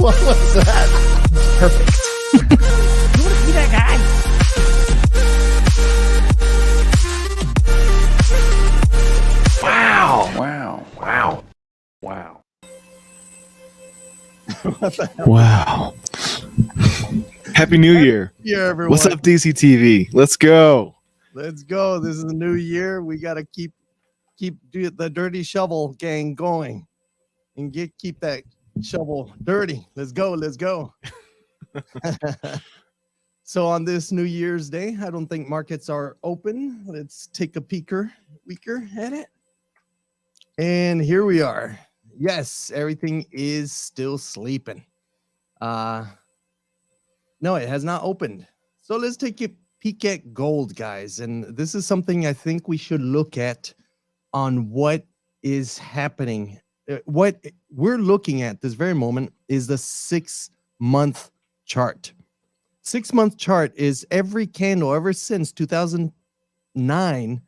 What was that? Perfect. You want to be that guy? Wow. Wow. Wow. Wow. What the hell? Wow. Happy New Year. Yeah, everyone. What's up, DCTV? Let's go. Let's go. This is a new year. We got to keep the dirty shovel gang going and keep that shovel dirty. Let's go. Let's go. So on this New Year's Day, I don't think markets are open. Let's take a peeker at it. And here we are. Yes, everything is still sleeping. No, it has not opened. So let's take a peek at gold, guys. And this is something I think we should look at on what is happening. What we're looking at this very moment is the 6-month chart. 6-month chart is every candle ever since 2009.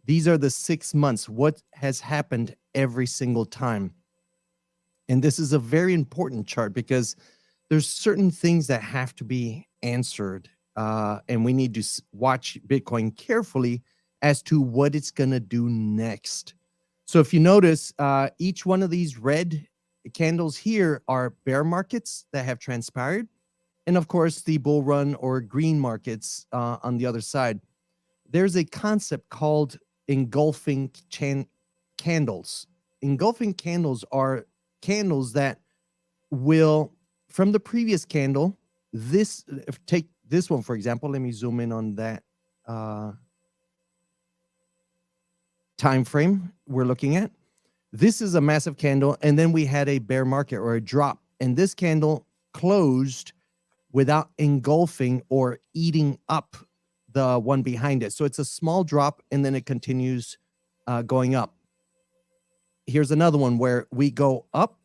These are the 6 months. What has happened every single time. And this is a very important chart because there's certain things that have to be answered. And we need to watch Bitcoin carefully as to what it's going to do next. So if you notice, each one of these red candles here are bear markets that have transpired. And of course, the bull run or green markets on the other side. There's a concept called engulfing candles. Engulfing candles are candles that will, from the previous candle, take this one, for example. Let me zoom in on that time frame we're looking at. This is a massive candle, and then we had a bear market or a drop, and this candle closed without engulfing or eating up the one behind it. So it's a small drop, and then it continues going up. Here's another one where we go up,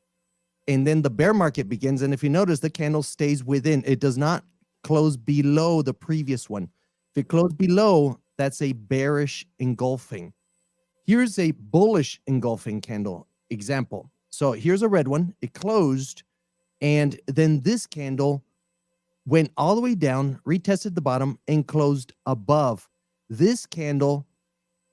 and then the bear market begins. And if you notice, the candle stays within. It does not close below the previous one. If it closed below, that's a bearish engulfing. Here's a bullish engulfing candle example. So here's a red one. It closed, and then this candle went all the way down, retested the bottom, and closed above. This candle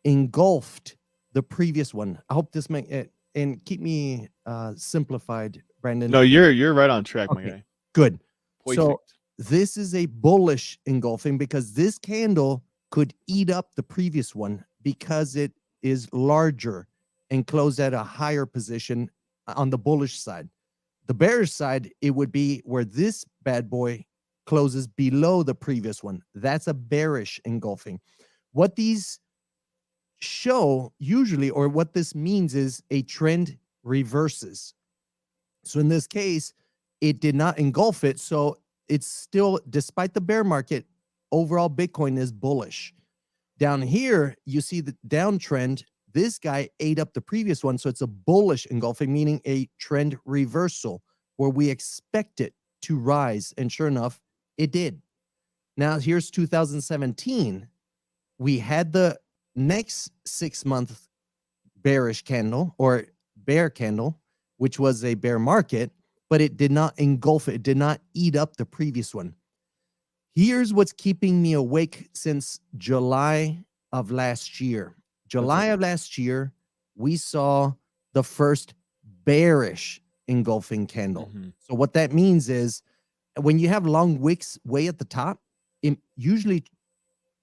engulfed the previous one. I hope this makes it, and keep me simplified, Brandon. No, you're right on track, my guy. Good. Perfect. So this is a bullish engulfing because this candle could eat up the previous one because it is larger and closed at a higher position on the bullish side. The bearish side, it would be where this bad boy closes below the previous one. That's a bearish engulfing. What these show usually, or what this means, is a trend reverses. So in this case, it did not engulf it. So it's still, despite the bear market, overall Bitcoin is bullish. Down here, you see the downtrend. This guy ate up the previous one. So it's a bullish engulfing, meaning a trend reversal where we expect it to rise. And sure enough, it did. Now here's 2017. We had the next 6-month bearish candle or bear candle, which was a bear market, but it did not engulf it. It did not eat up the previous one. Here's what's keeping me awake since July of last year. July of last year, we saw the first bearish engulfing candle. So what that means is when you have long wicks way at the top, it usually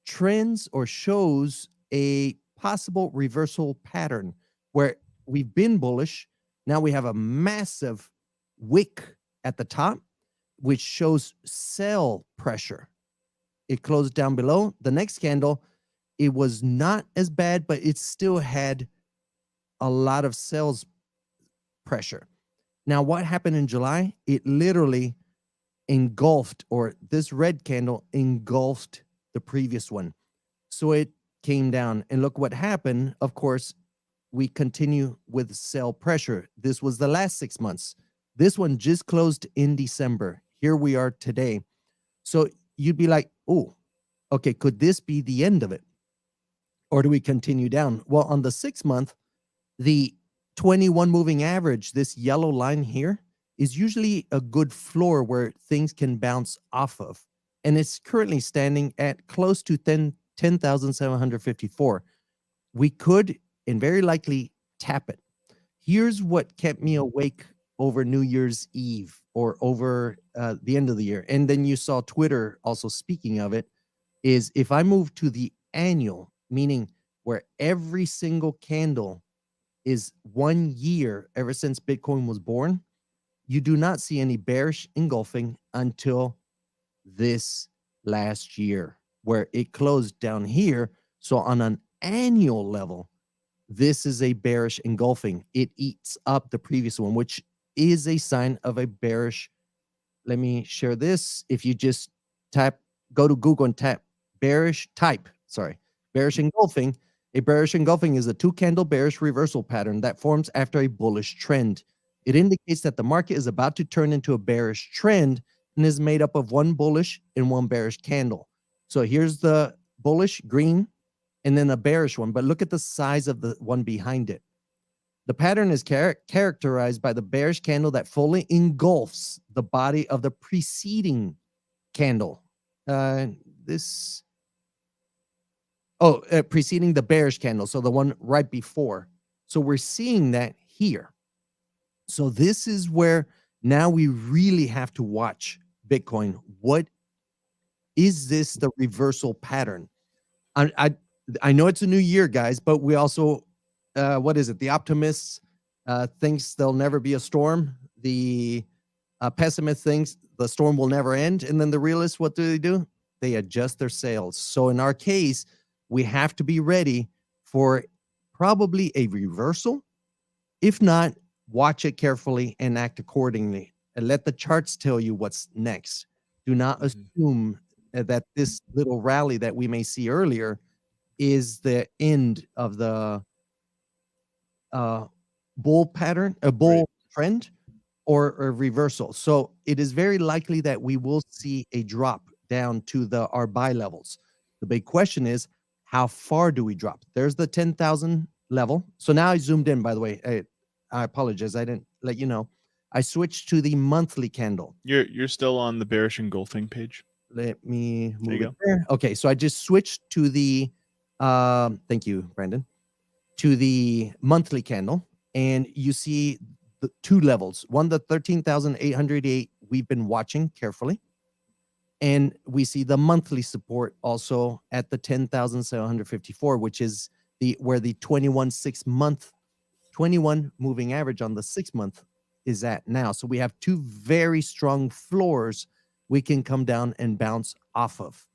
trends or shows a possible reversal pattern where we've been bullish. Now we have a massive wick at the top, which shows sell pressure. It closed down below. The next candle, it was not as bad, but it still had a lot of sales pressure. Now, what happened in July? It literally engulfed, or this red candle engulfed the previous one. So it came down, and look what happened. Of course, we continue with sell pressure. This was the last 6 months. This one just closed in December. Here we are today. So you'd be like, oh, okay, could this be the end of it? Or do we continue down? Well, on the 6 month, the 21 moving average, this yellow line here, is usually a good floor where things can bounce off of. And it's currently standing at close to 10,754. We could and very likely tap it. Here's what kept me awake over New Year's Eve or over the end of the year. And then you saw Twitter also speaking of it, is if I move to the annual, meaning where every single candle is 1 year ever since Bitcoin was born, you do not see any bearish engulfing until this last year, where it closed down here. So on an annual level, this is a bearish engulfing. It eats up the previous one, which is a sign of a bearish. Let me share this. If you just go to Google and type bearish engulfing. A bearish engulfing is a 2-candle bearish reversal pattern that forms after a bullish trend. It indicates that the market is about to turn into a bearish trend and is made up of 1 bullish and 1 bearish candle. So here's the bullish green and then a bearish one, but look at the size of the one behind it. The pattern is characterized by the bearish candle that fully engulfs the body of the preceding candle. Preceding the bearish candle, so the one right before. So we're seeing that here. So this is where now we really have to watch Bitcoin. What is this, the reversal pattern? I know it's a new year, guys, but we also, what is it? The optimist thinks there'll never be a storm. The pessimist thinks the storm will never end. And then the realists, what do? They adjust their sails. So in our case, we have to be ready for probably a reversal. If not, watch it carefully and act accordingly. And let the charts tell you what's next. Do not assume that this little rally that we may see earlier is the end of the bull pattern, a bull trend, or a reversal. So it is very likely that we will see a drop down to our buy levels. The big question is, how far do we drop? There's the 10,000 level. So now I zoomed in, by the way. I apologize. I didn't let you know. I switched to the monthly candle. You're still on the bearish engulfing page. Let me move it there. Okay, so I just switched to the thank you, Brandon, to the monthly candle, and you see the 2 levels. One, the 13,808 we've been watching carefully, and we see the monthly support also at the 10,754, which is where the 21 moving average on the 6 month is at now. So we have 2 very strong floors we can come down and bounce off of.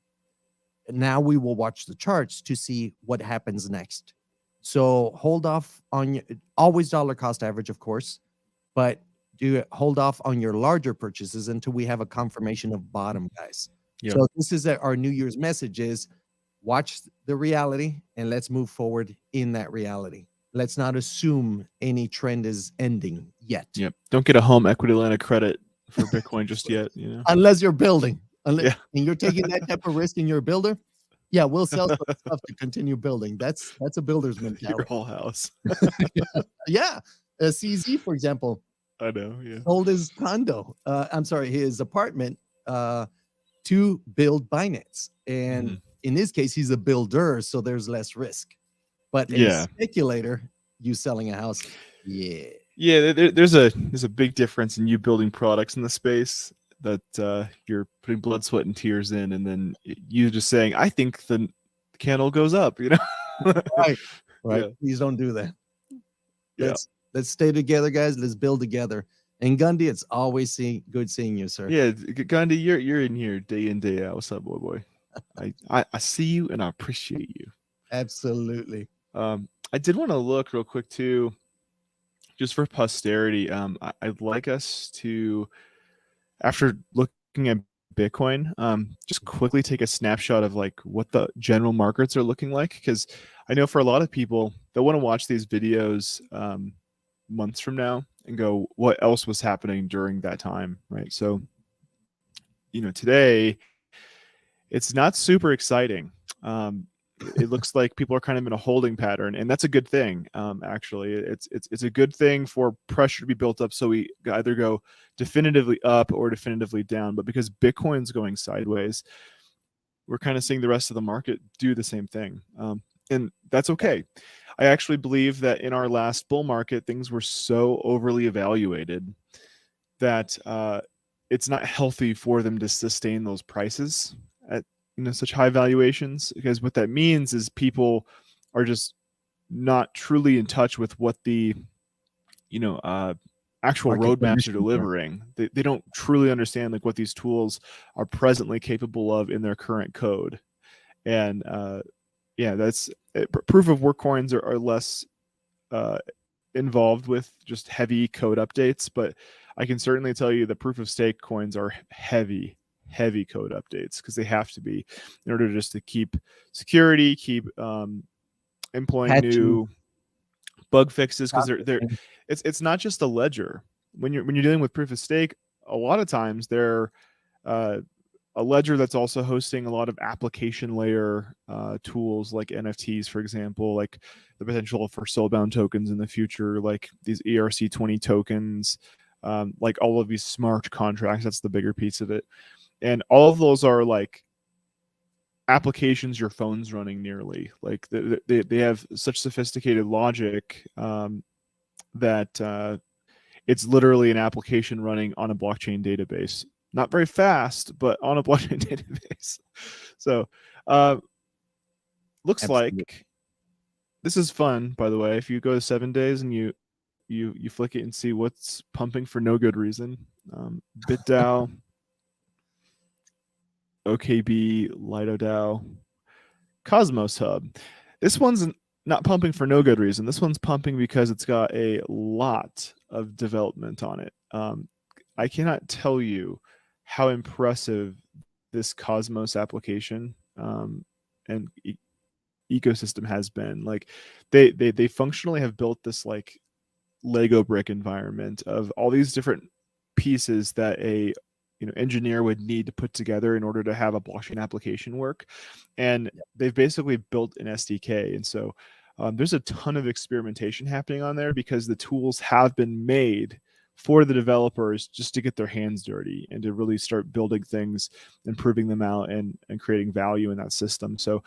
Now we will watch the charts to see what happens next. So hold off on always dollar cost average, of course, but hold off on your larger purchases until we have a confirmation of bottom, guys. Yep. So this is our New Year's message: is watch the reality and let's move forward in that reality. Let's not assume any trend is ending yet. Yep. Don't get a home equity line of credit for Bitcoin just yet, unless you're building. And you're taking that type of risk and you're a builder. Yeah, we'll sell some stuff to continue building. That's a builder's mentality. Your whole house. Yeah. CZ, for example. I know, yeah. Sold his condo. His apartment to build Binance. And in this case, he's a builder, so there's less risk. But a speculator, you selling a house, there's a big difference in you building products in the space that you're putting blood, sweat, and tears in, and then you just saying, I think the candle goes up, Right. Yeah. Please don't do that. Let's stay together, guys. Let's build together. And Gundy, it's always good seeing you, sir. Yeah, Gundy, you're in here day in, day out. What's up, boy? I see you and I appreciate you. Absolutely. I did want to look real quick too, just for posterity. I'd like us to, after looking at Bitcoin, just quickly take a snapshot of like what the general markets are looking like, because I know for a lot of people, they'll want to watch these videos months from now and go, what else was happening during that time, right? So, today it's not super exciting. it looks like people are kind of in a holding pattern, and that's a good thing. Actually, it's a good thing for pressure to be built up, so we either go definitively up or definitively down. But because Bitcoin's going sideways, we're kind of seeing the rest of the market do the same thing, and that's okay. I actually believe that in our last bull market, things were so overly evaluated that it's not healthy for them to sustain those prices at such high valuations, because what that means is people are just not truly in touch with what the actual Market roadmaps are conditions, delivering. They don't truly understand like what these tools are presently capable of in their current code. And yeah, that's proof of work coins are less involved with just heavy code updates, but I can certainly tell you the proof of stake coins are heavy code updates, because they have to be in order just to keep security, keep employing new bug fixes, because it's not just a ledger. When you're dealing with proof of stake, a lot of times they're a ledger that's also hosting a lot of application layer tools like NFTs, for example, like the potential for soulbound tokens in the future, like these ERC20 tokens, like all of these smart contracts. That's the bigger piece of it. And all of those are like applications your phone's running nearly. Like they have such sophisticated logic that it's literally an application running on a blockchain database. Not very fast, but on a blockchain database. So looks Absolutely. like this is fun, by the way. If you go to 7 days and you flick it and see what's pumping for no good reason. BitDAO, OKB, LidoDAO, Cosmos Hub. This one's not pumping for no good reason. This one's pumping because it's got a lot of development on it. I cannot tell you how impressive this Cosmos application and ecosystem has been. Like they functionally have built this like Lego brick environment of all these different pieces that a engineer would need to put together in order to have a blockchain application work, and they've basically built an SDK. And so there's a ton of experimentation happening on there, because the tools have been made for the developers just to get their hands dirty and to really start building things and proving them out and creating value in that system. So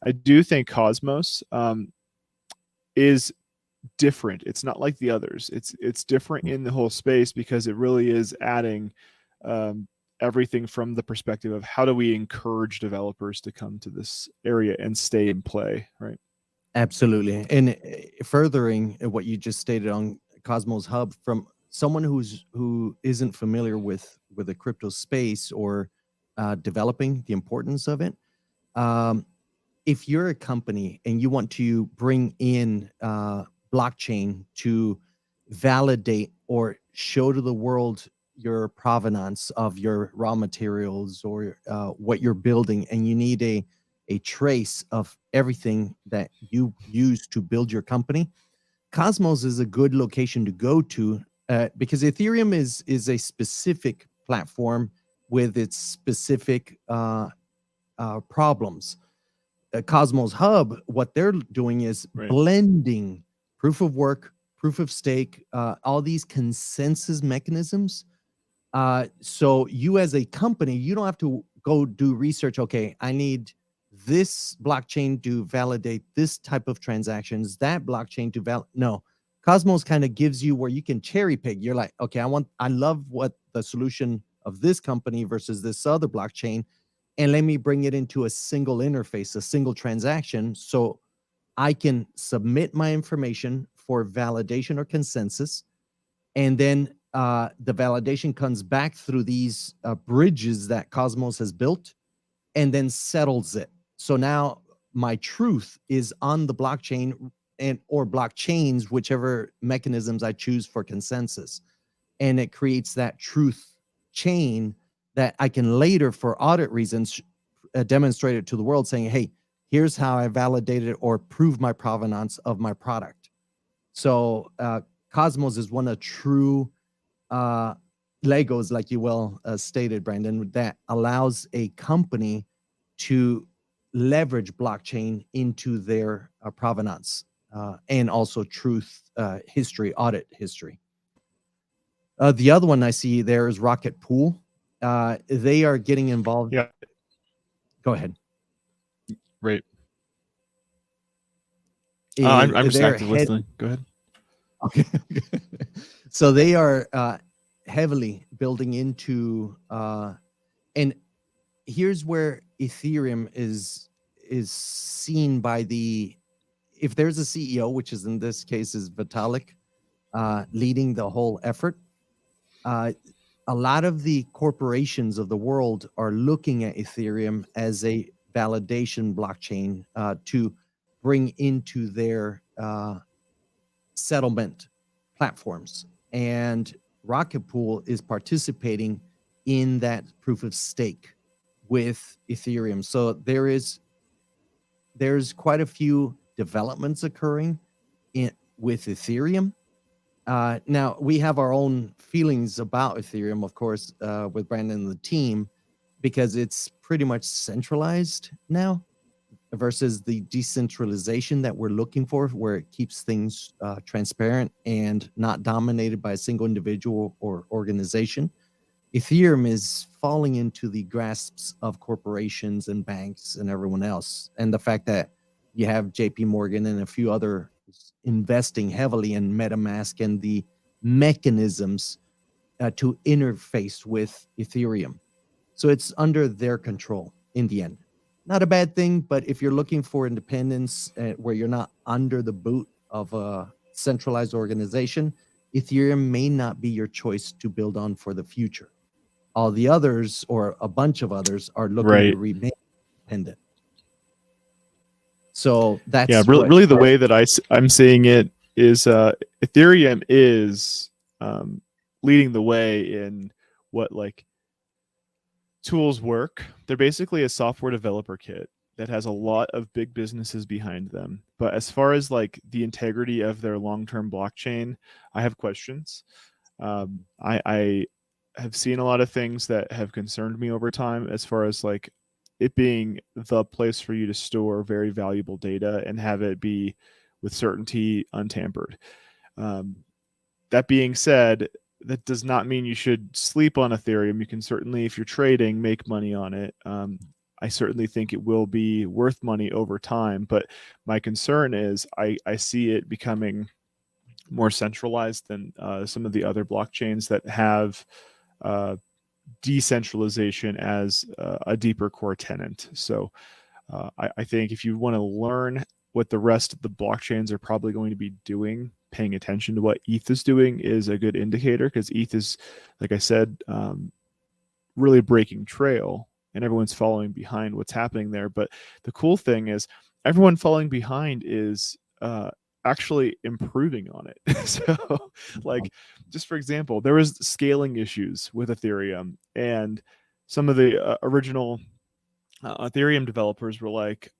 I do think Cosmos is different. It's not like the others. It's different in the whole space, because it really is adding everything from the perspective of how do we encourage developers to come to this area and stay and play, right? Absolutely. And furthering what you just stated on Cosmos Hub, from someone who isn't familiar with the crypto space or developing the importance of it, if you're a company and you want to bring in blockchain to validate or show to the world your provenance of your raw materials or what you're building, and you need a trace of everything that you use to build your company, Cosmos is a good location to go to, because Ethereum is a specific platform with its specific problems. Cosmos Hub, what they're doing is blending proof of work, proof of stake, all these consensus mechanisms. So you as a company, you don't have to go do research. Okay, I need this blockchain to validate this type of transactions, that blockchain to validate. No, Cosmos kind of gives you where you can cherry pick. You're like, okay, I love what the solution of this company versus this other blockchain, and let me bring it into a single interface, a single transaction, so I can submit my information for validation or consensus, and then the validation comes back through these bridges that Cosmos has built, and then settles it. So now my truth is on the blockchain or blockchains, whichever mechanisms I choose for consensus, and it creates that truth chain that I can later, for audit reasons, demonstrate it to the world, saying, "Hey, here's how I validated or proved my provenance of my product." So Cosmos is one of true Legos, like you well stated, Brandon, that allows a company to leverage blockchain into their provenance and also truth history, audit history. The other one I see there is Rocket Pool. They are getting involved. Yeah. Go ahead. Right. I'm just They're actively listening. Go ahead. Okay. So they are heavily building into, and here's where Ethereum is seen by the, if there's a CEO, which is in this case is Vitalik, leading the whole effort. A lot of the corporations of the world are looking at Ethereum as a validation blockchain to bring into their settlement platforms. And Rocket Pool is participating in that proof of stake with Ethereum. So there's quite a few developments occurring with Ethereum. Now, we have our own feelings about Ethereum, of course, with Brandon and the team, because it's pretty much centralized now versus the decentralization that we're looking for, where it keeps things transparent and not dominated by a single individual or organization. Ethereum is falling into the grasps of corporations and banks and everyone else. And the fact that you have JP Morgan and a few other investing heavily in MetaMask and the mechanisms to interface with Ethereum. So it's under their control in the end. Not a bad thing, but if you're looking for independence where you're not under the boot of a centralized organization, Ethereum may not be your choice to build on for the future. All the others, or a bunch of others, are looking to remain independent. So that's really the way that I'm seeing it is Ethereum is leading the way in what like tools work. They're basically a software developer kit that has a lot of big businesses behind them. But as far as like the integrity of their long-term blockchain, I have questions. I have seen a lot of things that have concerned me over time as far as like it being the place for you to store very valuable data and have it be with certainty untampered. That being said, that does not mean you should sleep on Ethereum. You can certainly, if you're trading, make money on it. I certainly think it will be worth money over time, but my concern is I see it becoming more centralized than some of the other blockchains that have decentralization as a deeper core tenant. So I think if you want to learn what the rest of the blockchains are probably going to be doing, paying attention to what ETH is doing is a good indicator, because ETH is, like I said, really breaking trail and everyone's following behind what's happening there. But the cool thing is everyone falling behind is actually improving on it. So like, just for example, there was scaling issues with Ethereum, and some of the original Ethereum developers were like,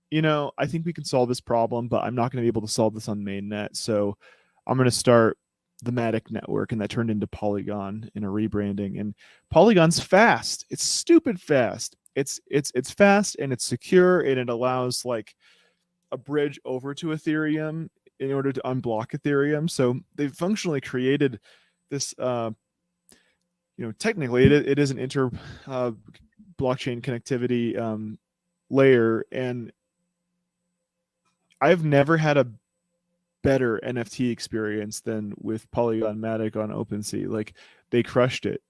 you know, I think we can solve this problem, but I'm not going to be able to solve this on mainnet. So I'm going to start the Matic network, and that turned into Polygon in a rebranding. And Polygon's fast. It's stupid fast. It's fast and it's secure, and it allows like a bridge over to Ethereum in order to unblock Ethereum. So they've functionally created this, technically it is an inter blockchain connectivity layer. And I've never had a better NFT experience than with Polygon Matic on OpenSea. Like, they crushed it.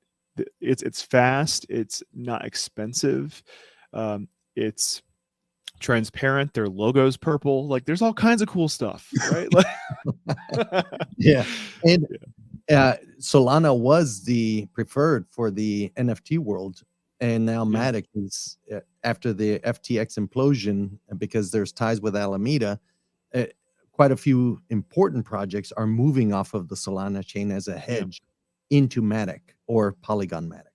It's fast. It's not expensive. It's transparent. Their logo's purple. Like, there's all kinds of cool stuff, right? Yeah. And Solana was the preferred for the NFT world. And now Matic is, after the FTX implosion, because there's ties with Alameda, quite a few important projects are moving off of the Solana chain as a hedge into Matic or Polygon Matic.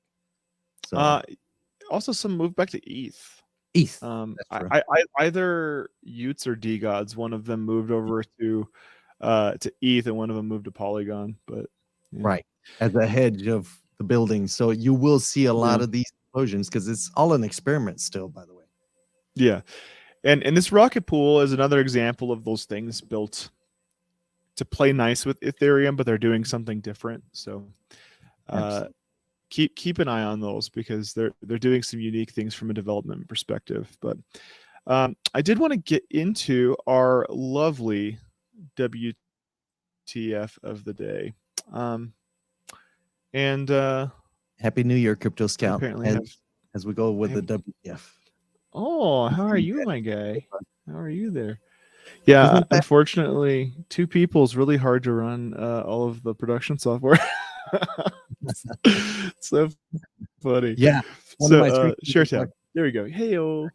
So also some move back to ETH. ETH. I either Utes or DGods, one of them moved over to ETH and one of them moved to Polygon. But right, as a hedge of the building. So you will see a lot of these explosions, because it's all an experiment still, by the way. Yeah. And this rocket pool is another example of those things built to play nice with Ethereum, but they're doing something different. So keep an eye on those, because they're doing some unique things from a development perspective. But I did want to get into our lovely WTF of the day. Happy New Year, Crypto Scout. Apparently as we go with the WTF. Oh, how are you, my guy? How are you there? Yeah, unfortunately, two people is really hard to run all of the production software. So funny. Yeah. So share tab. There we go. Hey-o.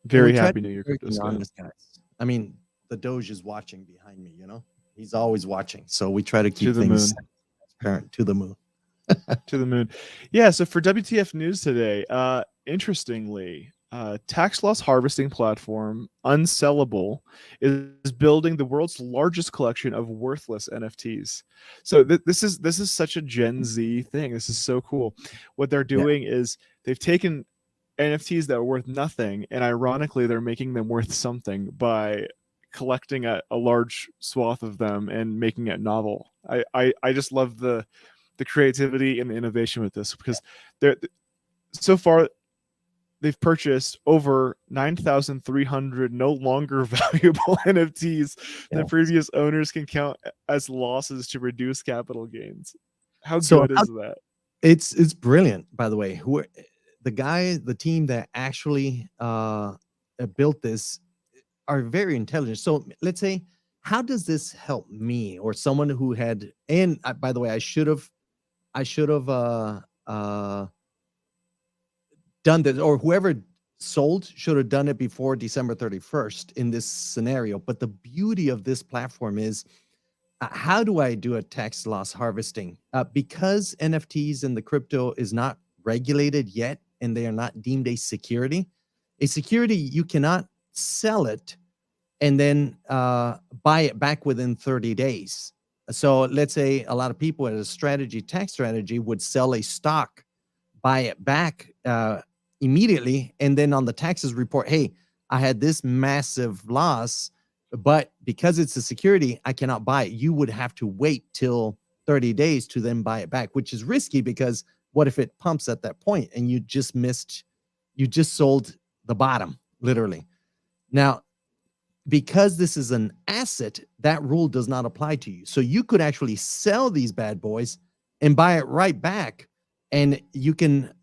Very happy New Year, Crypto Scout. Guys. I mean, the Doge is watching behind me, you know? He's always watching. So we try to keep things transparent to the moon. To the moon. Yeah, so for WTF news today, interestingly, tax loss harvesting platform Unsellable is building the world's largest collection of worthless NFTs. So this is such a Gen Z thing. This is so cool. What they're doing is they've taken NFTs that are worth nothing, and ironically, they're making them worth something by collecting a large swath of them and making it novel. I just love the creativity and the innovation with this, because they're so far they've purchased over 9,300 no longer valuable NFTs that previous owners can count as losses to reduce capital gains. How good is that? It's brilliant, by the way. The team that actually built this are very intelligent. So let's say, how does this help me or someone who had? And by the way, I should have done this, or whoever sold should have done it before December 31st in this scenario. But the beauty of this platform is, how do I do a tax loss harvesting? Because NFTs and the crypto is not regulated yet, and they are not deemed a security. A security, you cannot sell it and then buy it back within 30 days. So let's say a lot of people as a tax strategy would sell a stock, buy it back immediately, and then on the taxes report, hey, I had this massive loss, but because it's a security, I cannot buy it. You would have to wait till 30 days to then buy it back, which is risky, because what if it pumps at that point and you just sold the bottom, literally. Now, because this is an asset, that rule does not apply to you. So you could actually sell these bad boys and buy it right back. And you can,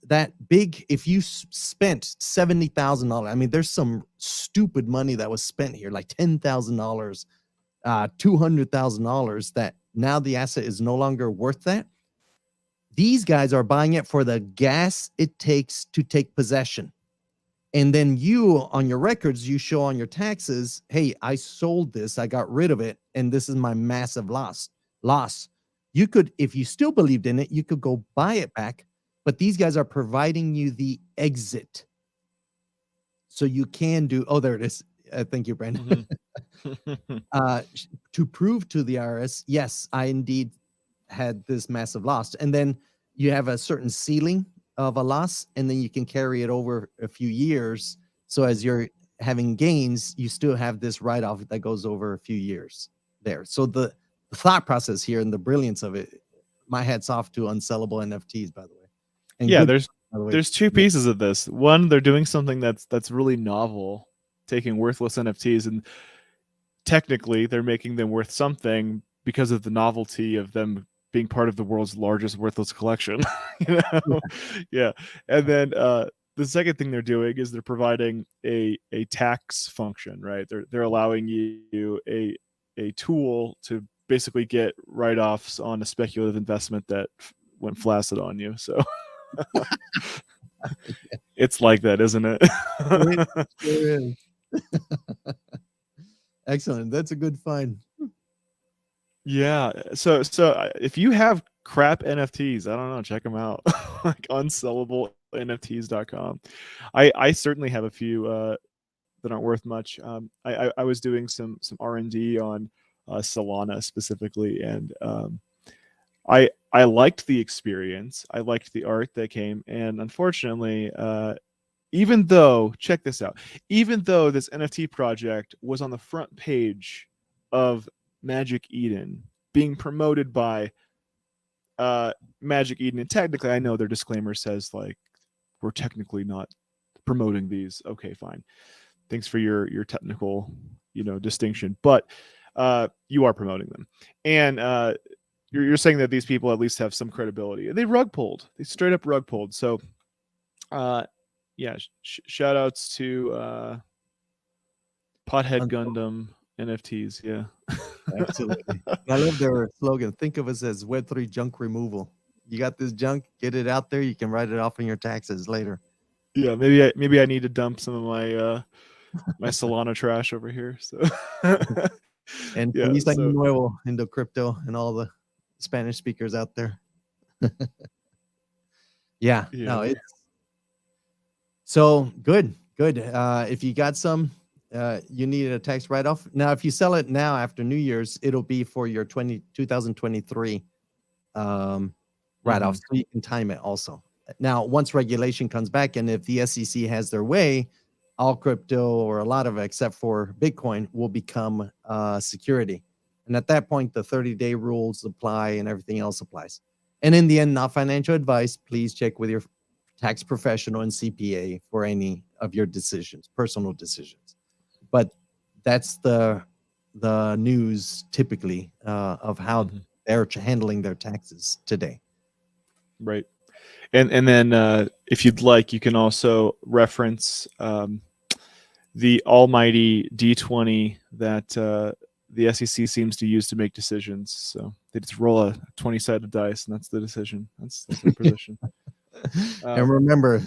if you spent $70,000, I mean, there's some stupid money that was spent here, like $10,000, $200,000, that now the asset is no longer worth that. These guys are buying it for the gas it takes to take possession. And then you, on your records, you show on your taxes, hey, I sold this, I got rid of it, and this is my massive loss. You could, if you still believed in it, you could go buy it back, but these guys are providing you the exit. So you can do, oh, there it is. Thank you, Brandon. To prove to the IRS, yes, I indeed had this massive loss. And then you have a certain ceiling of a loss, and then you can carry it over a few years. So as you're having gains, you still have this write-off that goes over a few years there. So the thought process here and the brilliance of it, my hat's off to Unsellable NFTs, by the way. And yeah, there's two pieces of this. One, they're doing something that's really novel, taking worthless NFTs, and technically they're making them worth something because of the novelty of them being part of the world's largest worthless collection. You know? Yeah. And then the second thing they're doing is they're providing a tax function, right? They're allowing you a tool to basically get write-offs on a speculative investment that went flaccid on you. So it's like that, isn't it? It sure is. Excellent. That's a good find. Yeah. So if you have crap NFTs, I don't know, check them out. Like unsellablenfts.com. I certainly have a few that aren't worth much. I was doing some R&D on Solana specifically, and I liked the experience. I liked the art that came, and unfortunately, even though, check this out, even though this NFT project was on the front page of Magic Eden, being promoted by Magic Eden, and technically I know their disclaimer says like, we're technically not promoting these. Okay, fine. Thanks for your technical, distinction, but you are promoting them. And you're saying that these people at least have some credibility. They rug pulled. They straight up rug pulled. So yeah, shout outs to Pothead Gundam NFTs. Yeah. Absolutely. I love their slogan. Think of us as Web3 junk removal. You got this junk, get it out there. You can write it off on your taxes later. Yeah, maybe I need to dump some of my my Solana trash over here. So And yeah, feliz año so, nuevo into crypto and all the Spanish speakers out there. Yeah, no, it's so good. If you got some, you need a tax write-off. Now, if you sell it now after New Year's, it'll be for your 2023 write-off, so you can time it also. Now, once regulation comes back, and if the SEC has their way, all crypto, or a lot of it, except for Bitcoin, will become security. And at that point, the 30-day rules apply and everything else applies. And in the end, not financial advice. Please check with your tax professional and CPA for any of your decisions, personal decisions. But that's the news typically of how they're handling their taxes today. Right. And then if you'd like, you can also reference the almighty D20 that the SEC seems to use to make decisions. So they just roll a 20-sided dice, and that's the decision. That's their position. And remember,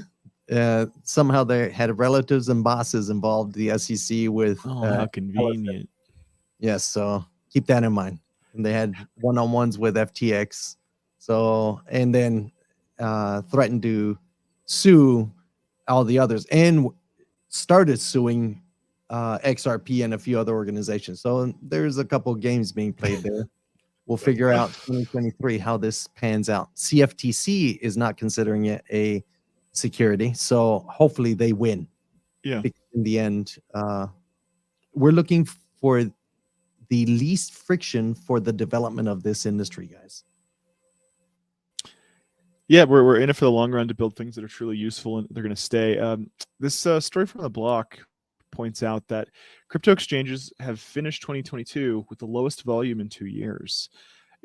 somehow they had relatives and bosses involved, the SEC with. Oh, how convenient. Yes, so keep that in mind. And they had one-on-ones with FTX. So, and then threatened to sue all the others, and started suing XRP and a few other organizations. So there's a couple of games being played there. We'll figure out 2023 how this pans out. CFTC is not considering it a security, so hopefully they win. Yeah. Because in the end, we're looking for the least friction for the development of this industry, guys. Yeah, we're in it for the long run to build things that are truly useful, and they're going to stay. This story from the block points out that crypto exchanges have finished 2022 with the lowest volume in 2 years.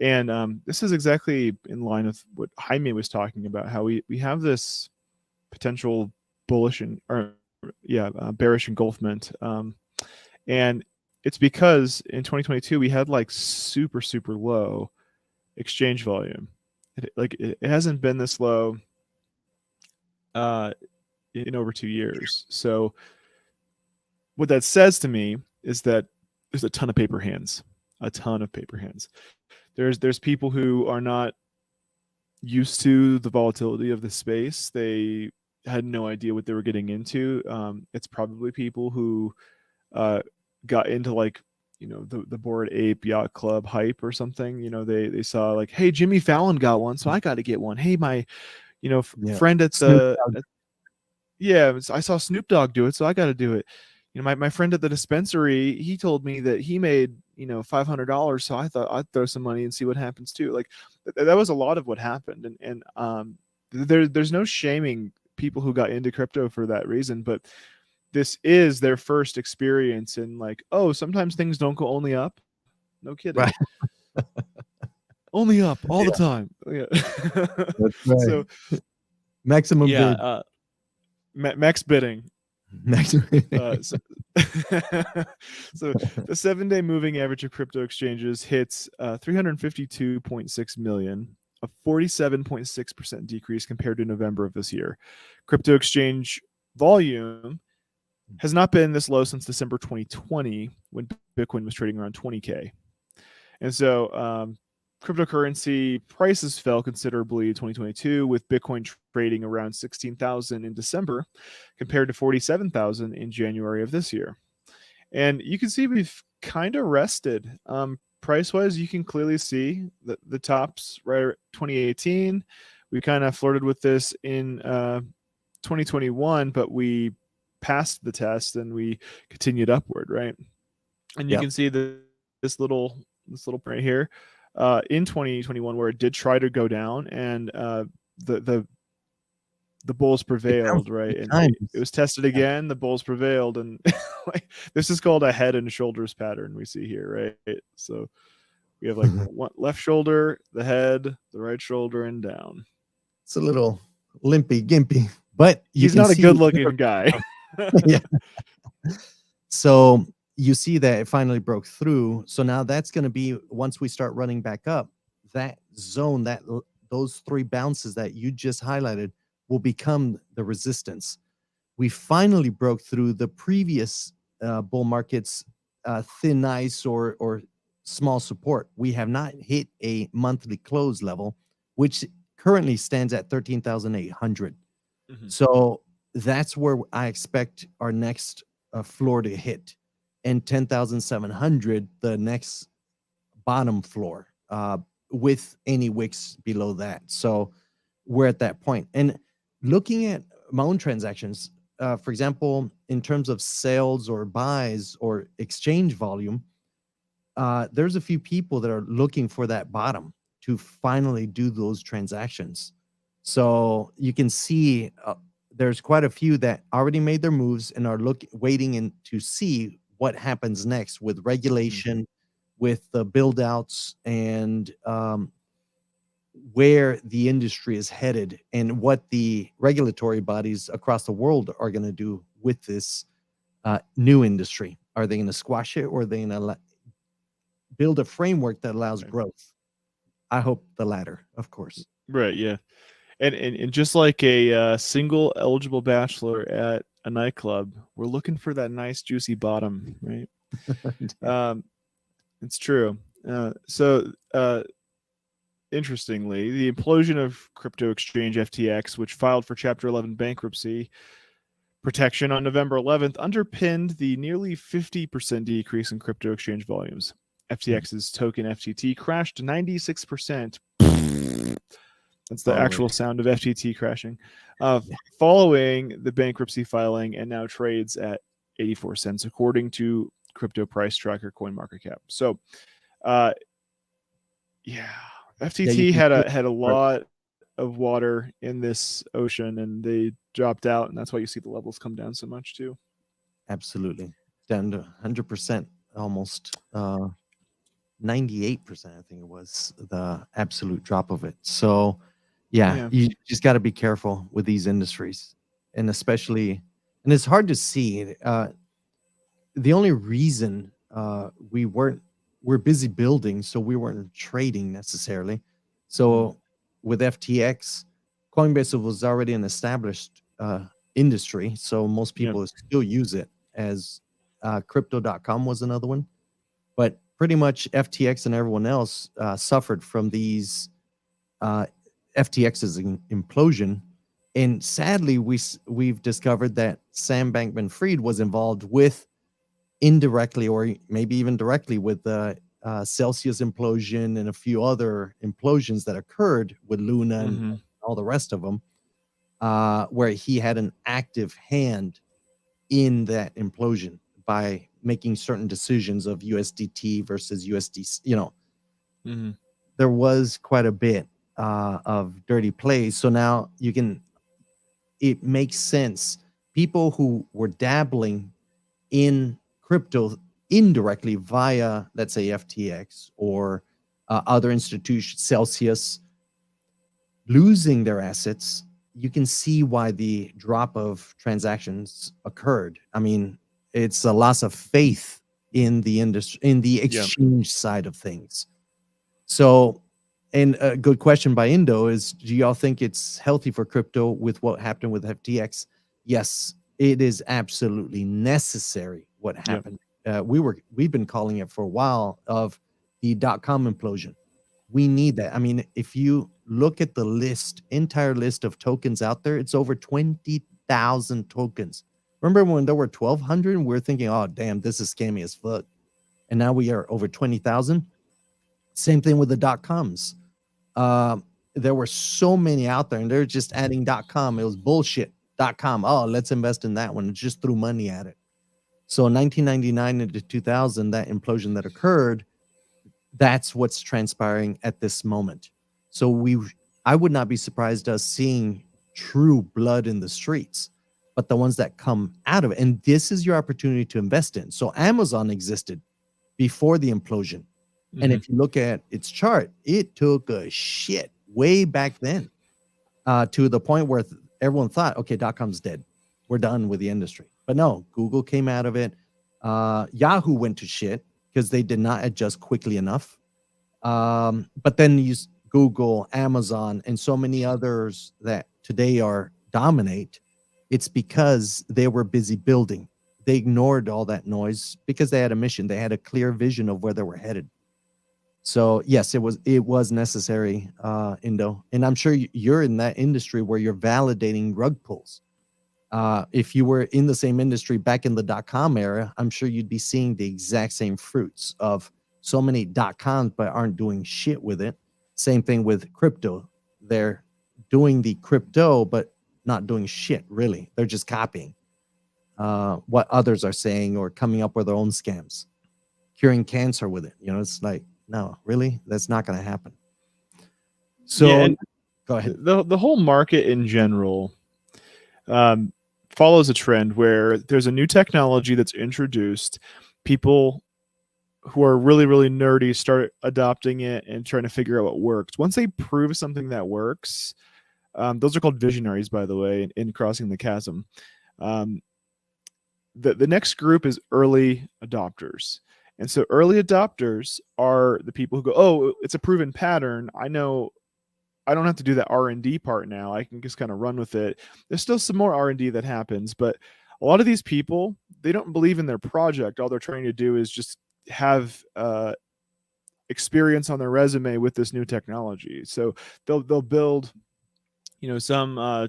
And this is exactly in line with what Jaime was talking about, how we have this potential bearish engulfment. And it's because in 2022, we had like super, super low exchange volume. It hasn't been this low in over 2 years. So what that says to me is that there's a ton of paper hands, There's people who are not used to the volatility of the space. They had no idea what they were getting into. It's probably people who got into like, the Bored Ape Yacht Club hype or something. They saw like, hey, Jimmy Fallon got one, so I got to get one. Hey, my friend at I saw Snoop Dogg do it, so I got to do it. My friend at the dispensary, he told me that he made $500, so I thought I'd throw some money and see what happens too. Like that was a lot of what happened, and there's no shaming people who got into crypto for that reason, but this is their first experience in like, oh, sometimes things don't go only up. No kidding. Right. Only up all the time. Yeah. That's right. So maximum bid. Max bidding. So the 7-day moving average of crypto exchanges hits 352.6 million, a 47.6% decrease compared to November of this year. Crypto exchange volume has not been this low since December 2020, when Bitcoin was trading around 20K. And so cryptocurrency prices fell considerably in 2022, with Bitcoin trading around 16,000 in December compared to 47,000 in January of this year. And you can see we've kind of rested. Price-wise, you can clearly see the tops right at 2018. We kind of flirted with this in 2021, but we passed the test and we continued upward, right? And you Yep. can see this little right here in 2021 where it did try to go down, and the bulls prevailed, right? And it was tested again. The bulls prevailed, and like, this is called a head and shoulders pattern we see here, right? So we have like one left shoulder, the head, the right shoulder, and down. It's a little limpy, gimpy, but he's not a good-looking guy. Yeah. So you see that it finally broke through. So now that's going to be, once we start running back up, that zone, those 3 bounces that you just highlighted will become the resistance. We finally broke through the previous bull market's thin ice or small support. We have not hit a monthly close level, which currently stands at 13,800. So that's where I expect our next floor to hit, and 10,700 the next bottom floor, with any wicks below that. So we're at that point. And looking at my own transactions, for example, in terms of sales or buys or exchange volume, there's a few people that are looking for that bottom to finally do those transactions. So you can see there's quite a few that already made their moves and are waiting to see what happens next with regulation, with the build outs, and where the industry is headed, and what the regulatory bodies across the world are going to do with this new industry. Are they going to squash it, or are they going to build a framework that allows growth? I hope the latter, of course. Right. Yeah. And just like a single eligible bachelor at a nightclub, we're looking for that nice juicy bottom, right? It's true. Interestingly, the implosion of crypto exchange FTX, which filed for Chapter 11 bankruptcy protection on November 11th, underpinned the nearly 50% decrease in crypto exchange volumes. FTX's token FTT crashed 96%. That's the actual sound of FTT crashing, following the bankruptcy filing, and now trades at 84 cents, according to crypto price tracker CoinMarketCap. So, FTT had a lot of water in this ocean, and they dropped out, and that's why you see the levels come down so much too. Absolutely, down to 100%, almost 98%. I think it was the absolute drop of it. So. Yeah, you just got to be careful with these industries, and especially, and it's hard to see. The only reason we're busy building, so we weren't trading necessarily. So with FTX, Coinbase was already an established industry, so most people still use it. As Crypto.com was another one, but pretty much FTX and everyone else suffered from these. FTX's implosion, and sadly, we've discovered that Sam Bankman-Fried was involved with, indirectly or maybe even directly, with the Celsius implosion and a few other implosions that occurred with Luna and all the rest of them, where he had an active hand in that implosion by making certain decisions of USDT versus USD. There was quite a bit of dirty plays. So now it makes sense. People who were dabbling in crypto indirectly via, let's say, FTX or other institutions, Celsius, losing their assets, you can see why the drop of transactions occurred. I mean, it's a loss of faith in the industry, in the exchange side of things. So, and a good question by Indo is, do y'all think it's healthy for crypto with what happened with FTX? Yes, it is absolutely necessary what happened. We've been calling it for a while, of the .com implosion. We need that. I mean, if you look at the entire list of tokens out there, it's over 20,000 tokens. Remember when there were 1,200 and we were thinking, oh, damn, this is scammy as fuck. And now we are over 20,000. Same thing with the .coms. There were so many out there, and they're just adding .com. It was bullshit. .com. Oh, let's invest in that one. And just threw money at it. So 1999 into 2000, that implosion that occurred, that's what's transpiring at this moment. So I would not be surprised us seeing true blood in the streets, but the ones that come out of it. And this is your opportunity to invest in. So Amazon existed before the implosion. And if you look at its chart, it took a shit way back then, to the point where everyone thought, okay, .com's dead. We're done with the industry. But no, Google came out of it. Yahoo went to shit because they did not adjust quickly enough. But then you Google, Amazon, and so many others that today are dominate. It's because they were busy building. They ignored all that noise because they had a mission. They had a clear vision of where they were headed. So yes, it was necessary, Indo. And I'm sure you're in that industry where you're validating rug pulls. If you were in the same industry back in the .com era, I'm sure you'd be seeing the exact same fruits of so many .coms, but aren't doing shit with it. Same thing with crypto. They're doing the crypto, but not doing shit, really. They're just copying what others are saying or coming up with their own scams, curing cancer with it. You know, it's like, no, really? That's not going to happen. So yeah, and go ahead. The whole market in general follows a trend where there's a new technology that's introduced. People who are really, really nerdy start adopting it and trying to figure out what works. Once they prove something that works, those are called visionaries, by the way, in Crossing the Chasm. The next group is early adopters. And so early adopters are the people who go, oh, it's a proven pattern. I know I don't have to do that R&D part now. I can just kind of run with it. There's still some more R&D that happens, but a lot of these people, they don't believe in their project. All they're trying to do is just have experience on their resume with this new technology. So they'll build, some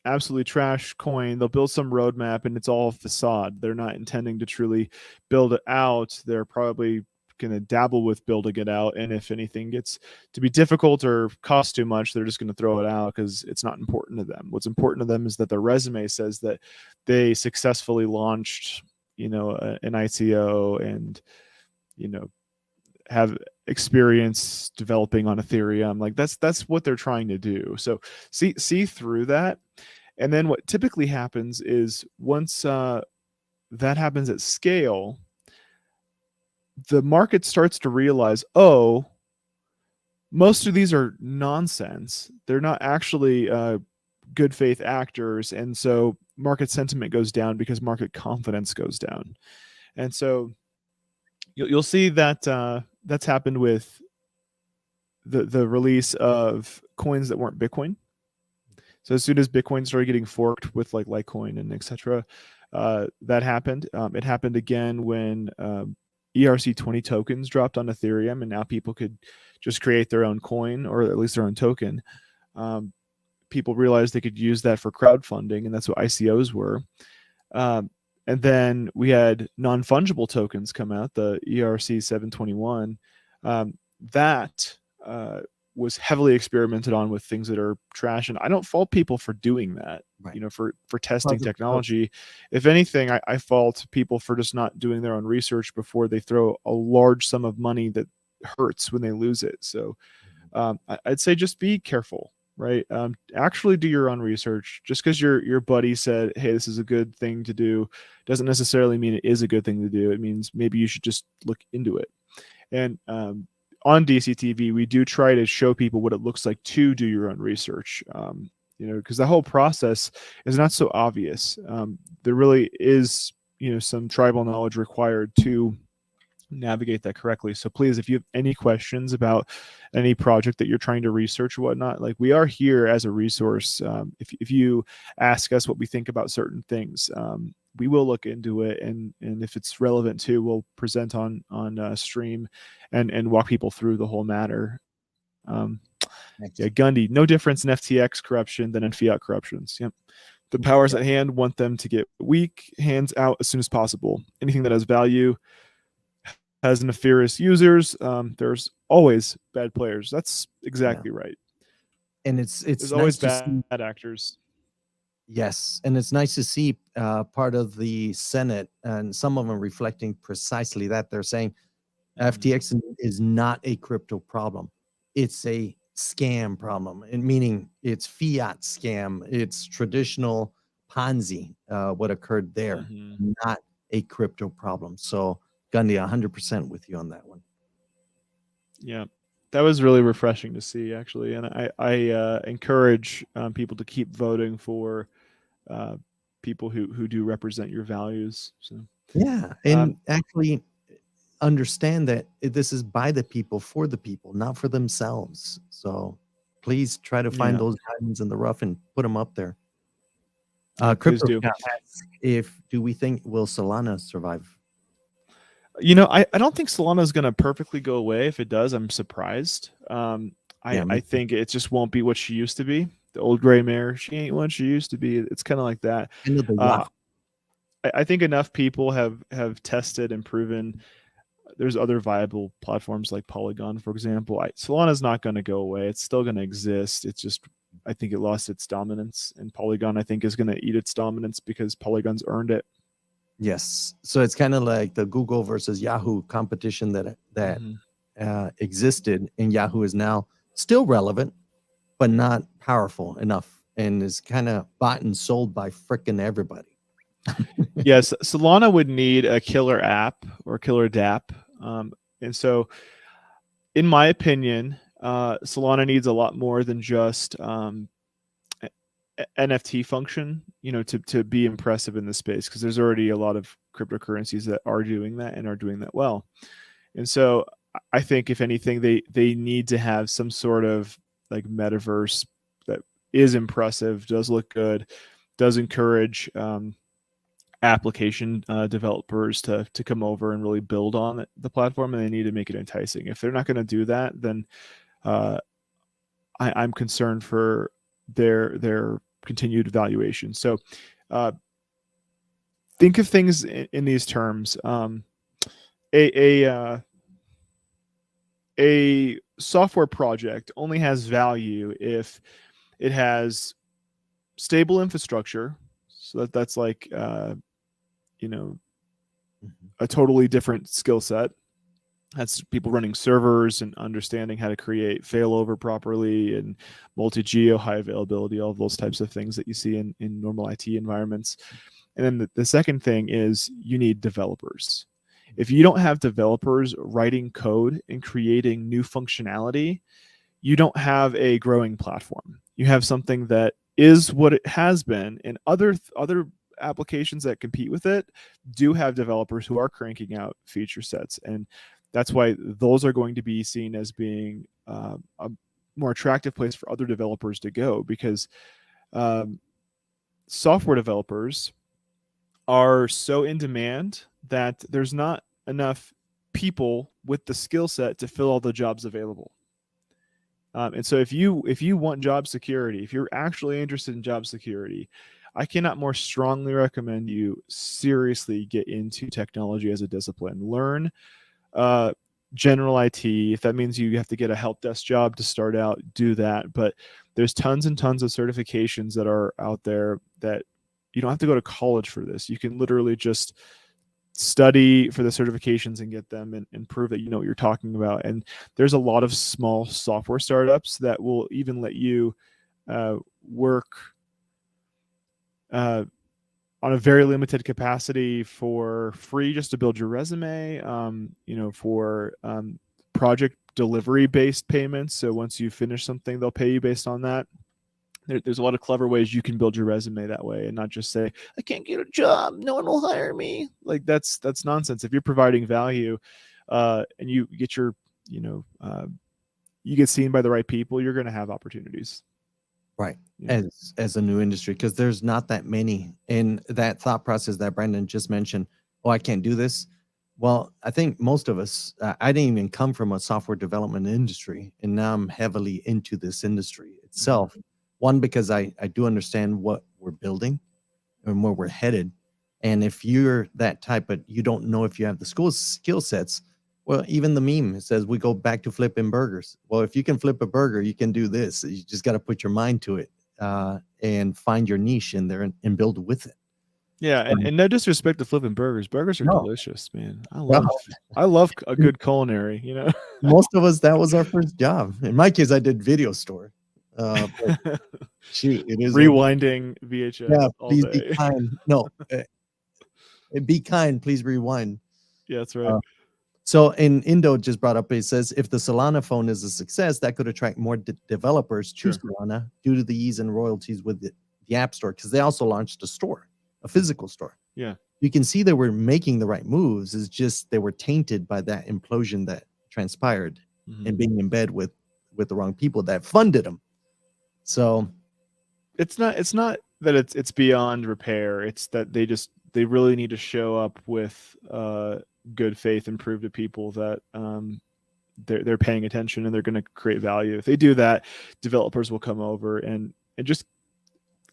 absolutely trash coin. They'll build some roadmap and it's all facade. They're not intending to truly build it out. They're probably going to dabble with building it out. And if anything gets to be difficult or cost too much, they're just going to throw it out because it's not important to them. What's important to them is that their resume says that they successfully launched, an ICO and, have experience developing on Ethereum. Like that's what they're trying to do. So see through that. And then what typically happens is once that happens at scale, the market starts to realize, oh, most of these are nonsense. They're not actually good faith actors. And so market sentiment goes down because market confidence goes down. And so you'll see that that's happened with the release of coins that weren't Bitcoin. So as soon as Bitcoin started getting forked with like Litecoin and etc., that happened. It happened again when ERC20 tokens dropped on Ethereum, and now people could just create their own coin or at least their own token. People realized they could use that for crowdfunding, and that's what ICOs were. And then we had non-fungible tokens come out, the ERC 721. That was heavily experimented on with things that are trash. And I don't fault people for doing that, Right. for testing technology. If anything, I fault people for just not doing their own research before they throw a large sum of money that hurts when they lose it. So I'd say just be careful. Right. Actually do your own research. Just because your buddy said, hey, this is a good thing to do, doesn't necessarily mean it is a good thing to do. It means maybe you should just look into it. And on DCTV, we do try to show people what it looks like to do your own research. Because the whole process is not so obvious. There really is, some tribal knowledge required to navigate that correctly. So please, if you have any questions about any project that you're trying to research or whatnot, like we are here as a resource. If you ask us what we think about certain things, we will look into it, and if it's relevant too, we'll present on stream and walk people through the whole matter. Yeah, Gundy, no difference in FTX corruption than in fiat corruptions. Yep. The powers at hand want them to get weak, hands out as soon as possible. Anything that has value has nefarious users. There's always bad players. That's exactly right. And it's There's always nice bad actors. Yes, and it's nice to see part of the Senate and some of them reflecting precisely that. They're saying FTX is not a crypto problem. It's a scam problem, and meaning it's fiat scam. It's traditional Ponzi, what occurred there, Mhm. not a crypto problem. So, Gundy, 100% with you on that one. Yeah, that was really refreshing to see, actually, and I encourage people to keep voting for uh, people who do represent your values. So, Yeah, and um, actually understand that this is by the people for the people, not for themselves. So please try to find yeah, those diamonds in the rough and put them up there. yeah, please Crypto do. Scout asks, if do we think will Solana survive? I don't think Solana is going to perfectly go away. If it does, I'm surprised. Yeah, I think it just won't be what she used to be. The old gray mare, she ain't what she used to be. It's kind of like that. end of the Uh, Yahoo. I think enough people have tested and proven there's other viable platforms like Polygon, for example. Solana's not going to go away. It's still going to exist. It's just I think it lost its dominance, and Polygon I think is going to eat its dominance because Polygon's earned it. Yes, so it's kind of like the Google versus Yahoo competition that Mm-hmm. existed, and Yahoo is now still relevant, but not powerful enough, and is kind of bought and sold by frickin' everybody. Yes, Solana would need a killer app or killer DApp. And so, in my opinion, Solana needs a lot more than just NFT function, to be impressive in this space because there's already a lot of cryptocurrencies that are doing that and are doing that well. And so, I think if anything, they need to have some sort of like metaverse that is impressive, does look good, does encourage application developers to come over and really build on the platform, and they need to make it enticing. If they're not going to do that, then uh, I'm concerned for their continued valuation. So uh, think of things in these terms. A software project only has value if it has stable infrastructure. So that's like you know a totally different skill set. That's people running servers and understanding how to create failover properly and multi-geo, high availability, all of those types of things that you see in normal IT environments. And then the second thing is you need developers. If you don't have developers writing code and creating new functionality, you don't have a growing platform. You have something that is what it has been, and other applications that compete with it do have developers who are cranking out feature sets, and that's why those are going to be seen as being a more attractive place for other developers to go, because um, software developers are so in demand that there's not enough people with the skill set to fill all the jobs available. And so if you want job security, if you're actually interested in job security, I cannot more strongly recommend you seriously get into technology as a discipline. Learn uh, general IT. If that means you have to get a help desk job to start out, do that. But there's tons and tons of certifications that are out there that you don't have to go to college for this. You can literally just study for the certifications and get them, and prove that you know what you're talking about. And there's a lot of small software startups that will even let you work uh, on a very limited capacity for free just to build your resume, for project delivery based payments. So once you finish something, they'll pay you based on that. There's a lot of clever ways you can build your resume that way and not just say, I can't get a job, no one will hire me. Like that's nonsense. If you're providing value and you get you get seen by the right people, you're going to have opportunities. Right. Yeah. As a new industry, because there's not that many. In that thought process that Brandon just mentioned, oh, I can't do this. Well, I think most of us, I didn't even come from a software development industry, and now I'm heavily into this industry itself. One, because I do understand what we're building and where we're headed. And if you're that type, but you don't know if you have the skill sets, well, even the meme says we go back to flipping burgers. Well, if you can flip a burger, you can do this. You just got to put your mind to it. and find your niche in there and build with it. Yeah, and no disrespect to flipping burgers. Burgers are No. delicious, man. Well, I love a good culinary, you know. most of us, that was our first job. In my case, I did video store. But shoot, it is Rewinding VHS yeah, all please day. be kind. No, be kind. Please rewind. Yeah, that's right. So, in Indo just brought up, it says if the Solana phone is a success, that could attract more developers to Sure. Solana due to the ease and royalties with the App Store, because they also launched a store, a physical store. Yeah. You can see they were making the right moves. It's just they were tainted by that implosion that transpired and being in bed with the wrong people that funded them. So it's not that it's beyond repair. It's that they really need to show up with good faith and prove to people that they're paying attention and they're going to create value. If they do that, developers will come over and just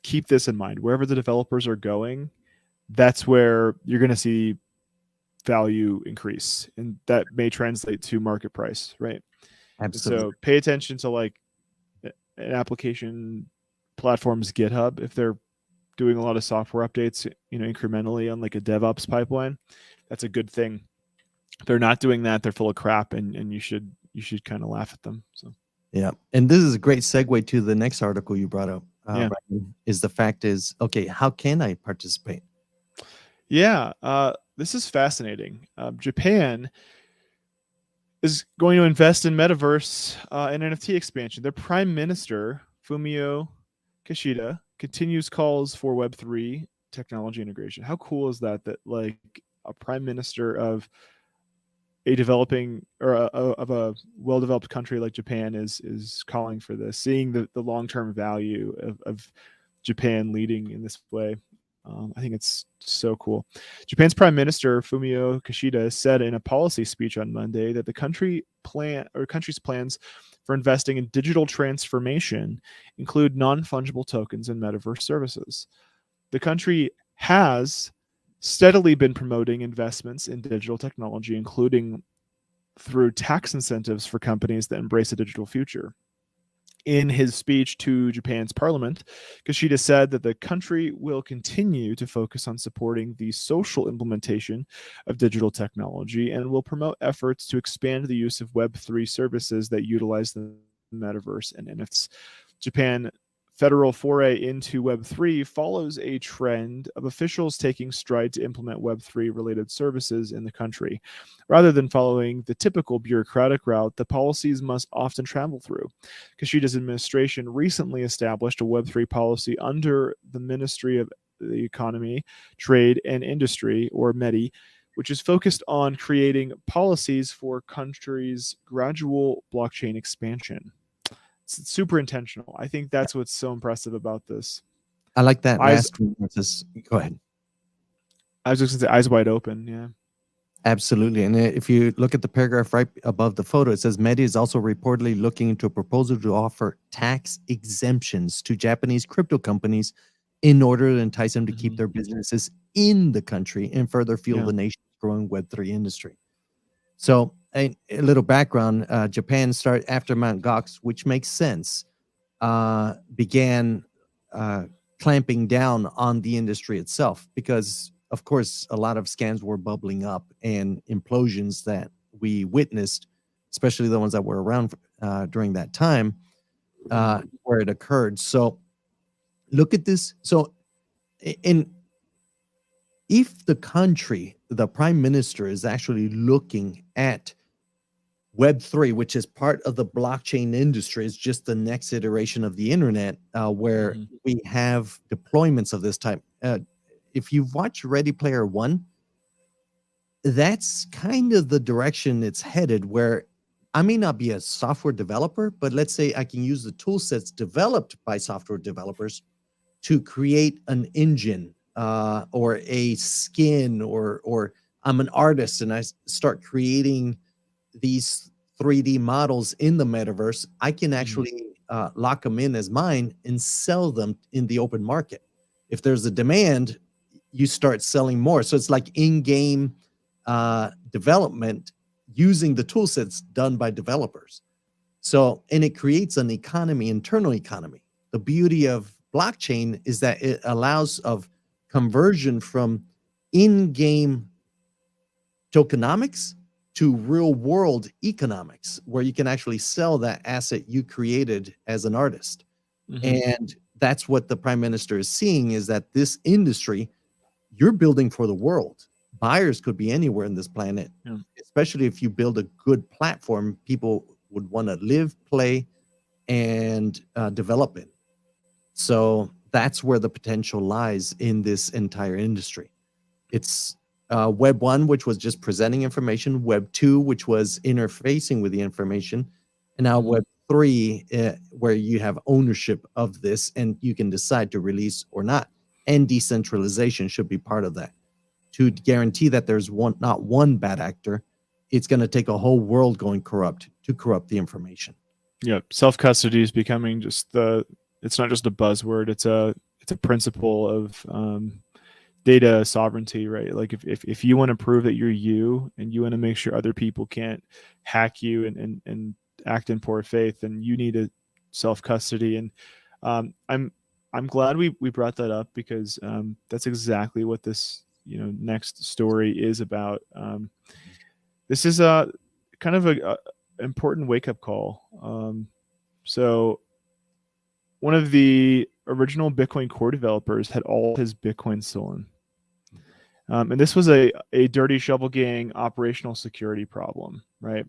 keep this in mind. Wherever the developers are going, that's where you're going to see value increase, and that may translate to market price, right? absolutely. So pay attention to like an application platform's GitHub. If they're doing a lot of software updates, incrementally on like a DevOps pipeline, that's a good thing. If they're not doing that, they're full of crap, and you should kind of laugh at them. So yeah, and this is a great segue to the next article you brought up. Ryan, is the fact is, okay, how can I participate? Yeah, this is fascinating. Japan is going to invest in metaverse and NFT expansion. Their prime minister, Fumio Kishida, continues calls for Web3 technology integration. How cool is that? That like a prime minister of a developing or of a well-developed country like Japan is calling for this, seeing the long-term value of Japan leading in this way. I think it's so cool. Japan's Prime Minister Fumio Kishida said in a policy speech on Monday that the country's plans for investing in digital transformation include non-fungible tokens and metaverse services. The country has steadily been promoting investments in digital technology, including through tax incentives for companies that embrace a digital future. In his speech to Japan's parliament, Kishida said that the country will continue to focus on supporting the social implementation of digital technology and will promote efforts to expand the use of Web3 services that utilize the metaverse and NFTs. Japan federal foray into Web3 follows a trend of officials taking stride to implement Web3 related services in the country. Rather than following the typical bureaucratic route, the policies must often travel through. Kishida's administration recently established a Web3 policy under the Ministry of the Economy, Trade and Industry, or METI, which is focused on creating policies for countries' gradual blockchain expansion. It's super intentional. I think that's what's so impressive about this. I like that last one. Go ahead. I was just going to say eyes wide open. Yeah. Absolutely. And if you look at the paragraph right above the photo, it says Meta is also reportedly looking into a proposal to offer tax exemptions to Japanese crypto companies in order to entice them to keep their businesses in the country and further fuel the nation's growing Web3 industry. So a little background, Japan started after Mt. Gox, which makes sense, began clamping down on the industry itself because, of course, a lot of scams were bubbling up and implosions that we witnessed, especially the ones that were around during that time where it occurred. So look at this. So if the country, the prime minister is actually looking at Web3, which is part of the blockchain industry, is just the next iteration of the internet where we have deployments of this type. If you've watched Ready Player One, that's kind of the direction it's headed, where I may not be a software developer, but let's say I can use the tool sets developed by software developers to create an engine or a skin, or I'm an artist and I start creating these 3D models in the metaverse. I can actually lock them in as mine and sell them in the open market. If there's a demand, you start selling more. So it's like in-game development using the tool sets done by developers. So, and it creates an economy, internal economy. the beauty of blockchain is that it allows of conversion from in-game tokenomics to real world economics, where you can actually sell that asset you created as an artist. And that's what the prime minister is seeing, is that this industry, you're building for the world. Buyers could be anywhere in this planet, especially if you build a good platform people would want to live, play, and develop in. So that's where the potential lies in this entire industry. It's Web 1, which was just presenting information, Web 2, which was interfacing with the information, and now Web 3, where you have ownership of this and you can decide to release or not. And decentralization should be part of that. To guarantee that there's not one bad actor, it's going to take a whole world going corrupt to corrupt the information. Yeah, self-custody is becoming just it's not just a buzzword, it's a principle of data sovereignty, right? Like if you want to prove that you're you and you want to make sure other people can't hack you and act in poor faith, then you need a self-custody. And I'm glad we brought that up, because that's exactly what this next story is about. This is a kind of a important wake-up call. So one of the original Bitcoin core developers had all his Bitcoin stolen. And this was a dirty shovel gang operational security problem, right?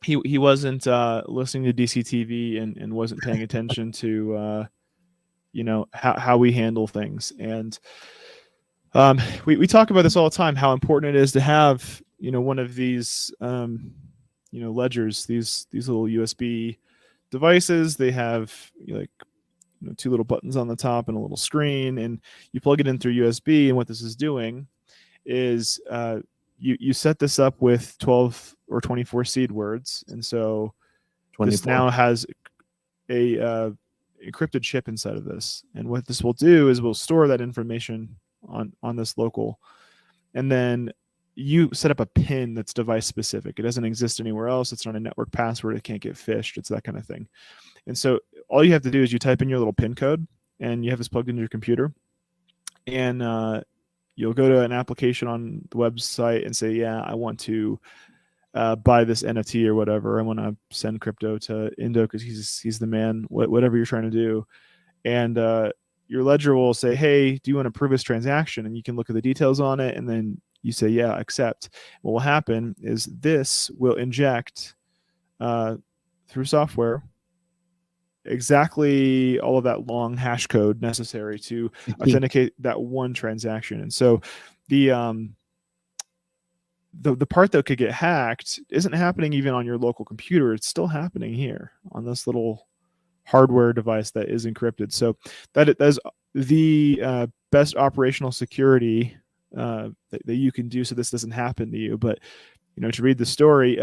He wasn't listening to DCTV and wasn't paying attention to how we handle things. And we talk about this all the time, how important it is to have one of these ledgers, these little USB devices. They have two little buttons on the top and a little screen, and you plug it in through USB. And what this is doing is you set this up with 12 or 24 seed words, and so 24. This now has a encrypted chip inside of this. And what this will do is we'll store that information on this local, and then you set up a PIN that's device specific. It doesn't exist anywhere else. It's not a network password. It can't get phished. It's that kind of thing. And so all you have to do is you type in your little PIN code, and you have this plugged into your computer, and you'll go to an application on the website and say, yeah, I want to buy this NFT or whatever. I want to send crypto to Indo because he's the man, whatever you're trying to do. And your ledger will say, hey, do you want to approve this transaction? And you can look at the details on it, and then you say, yeah, accept. What will happen is this will inject through software exactly all of that long hash code necessary to authenticate that one transaction. And so the part that could get hacked isn't happening even on your local computer. It's still happening here on this little hardware device that is encrypted. So that is the best operational security that you can do, so this doesn't happen to you. But to read the story,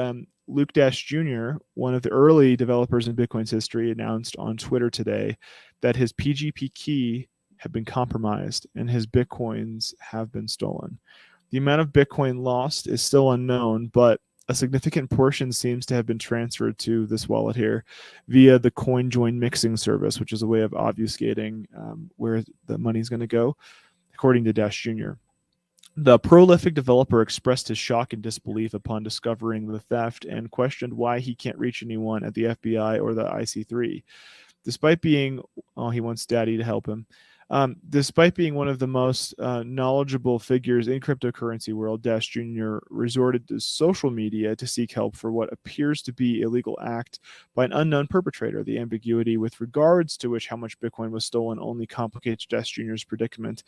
Luke Dash Jr., one of the early developers in Bitcoin's history, announced on Twitter today that his PGP key had been compromised and his Bitcoins have been stolen. The amount of Bitcoin lost is still unknown, but a significant portion seems to have been transferred to this wallet here via the CoinJoin mixing service, which is a way of obfuscating where the money is going to go, according to Dash Jr. The prolific developer expressed his shock and disbelief upon discovering the theft and questioned why he can't reach anyone at the FBI or the IC3. Despite being, he wants Daddy to help him. Despite being one of the most knowledgeable figures in cryptocurrency world, Dash Jr. resorted to social media to seek help for what appears to be an illegal act by an unknown perpetrator. The ambiguity with regards to how much Bitcoin was stolen only complicates Dash Jr.'s predicament.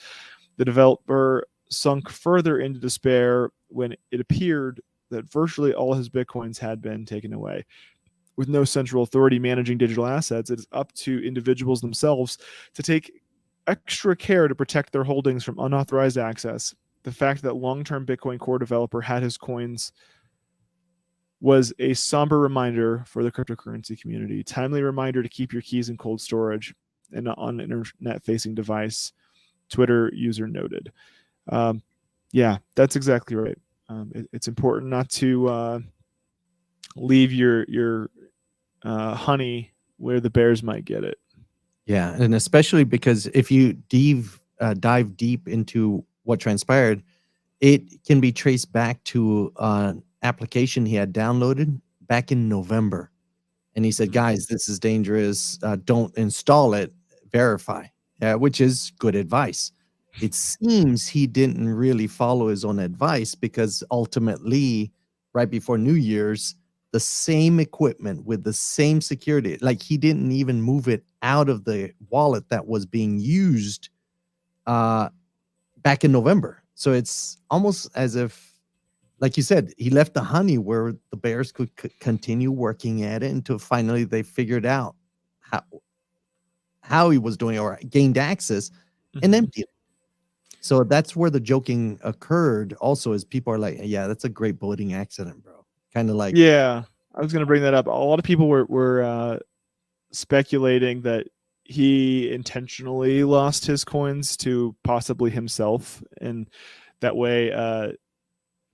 The developer sunk further into despair when it appeared that virtually all his Bitcoins had been taken away. With no central authority managing digital assets, it is up to individuals themselves to take extra care to protect their holdings from unauthorized access. The fact that long-term Bitcoin core developer had his coins was a somber reminder for the cryptocurrency community. Timely reminder to keep your keys in cold storage and not on an internet-facing device, Twitter user noted. Yeah, that's exactly right. It's important not to leave your honey where the bears might get it. Yeah, and especially because if you dive deep into what transpired, it can be traced back to an application he had downloaded back in November. And he said, guys, this is dangerous. Don't install it, verify, which is good advice. It seems he didn't really follow his own advice because ultimately, right before New Year's, the same equipment with the same security, like he didn't even move it out of the wallet that was being used back in November. So it's almost as if, like you said, he left the honey where the bears could continue working at it until finally they figured out how he was doing or gained access and emptied it. So that's where the joking occurred also, is people are like, yeah, that's a great boating accident, bro. Kind of like, yeah, I was going to bring that up. A lot of people were speculating that he intentionally lost his coins to possibly himself, and that way,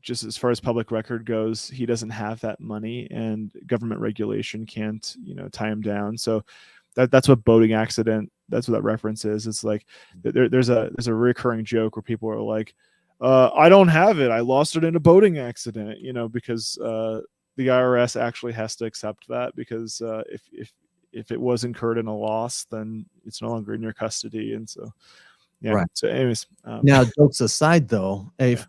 just as far as public record goes, he doesn't have that money, and government regulation can't, tie him down. So that's what boating accident. That's what that reference is. It's like there's a recurring joke where people are like, I don't have it. I lost it in a boating accident. Because the IRS actually has to accept that, because if it was incurred in a loss, then it's no longer in your custody. And so, yeah. right. So, anyways, Now, jokes aside, though, if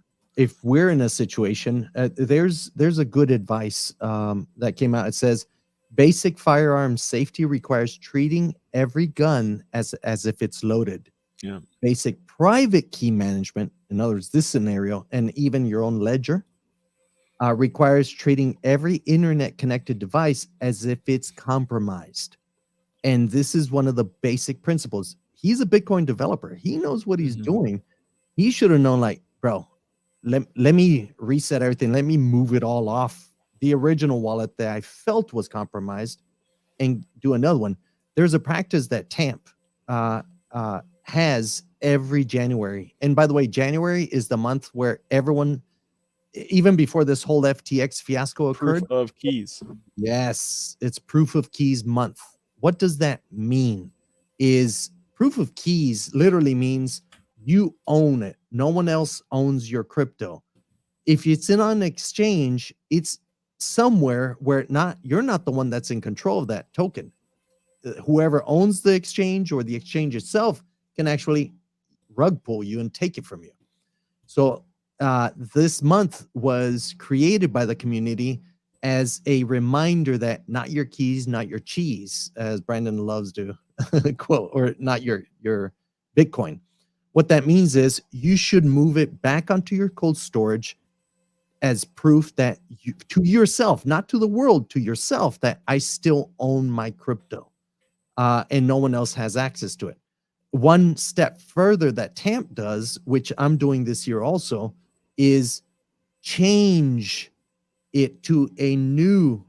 we're in a situation, there's a good advice that came out. It says, basic firearm safety requires treating every gun as if it's loaded. Yeah. Basic private key management, in other words, this scenario, and even your own ledger, requires treating every internet connected device as if it's compromised. And this is one of the basic principles. He's a Bitcoin developer. He knows what he's doing. He should have known, like, bro, let me reset everything. Let me move it all off the original wallet that I felt was compromised and do another one. There's a practice that TAMP has every January. And by the way, January is the month where everyone, even before this whole FTX fiasco occurred. Proof of keys. Yes, it's proof of keys month. What does that mean? Is proof of keys literally means you own it. No one else owns your crypto. If it's in an exchange, it's somewhere where you're not the one that's in control of that token. Whoever owns the exchange or the exchange itself can actually rug pull you and take it from you. So this month was created by the community as a reminder that not your keys, not your cheese, as Brandon loves to quote, or not your Bitcoin. What that means is you should move it back onto your cold storage as proof that to yourself, not to the world, to yourself, that I still own my crypto and no one else has access to it. One step further that TAMP does, which I'm doing this year also, is change it to a new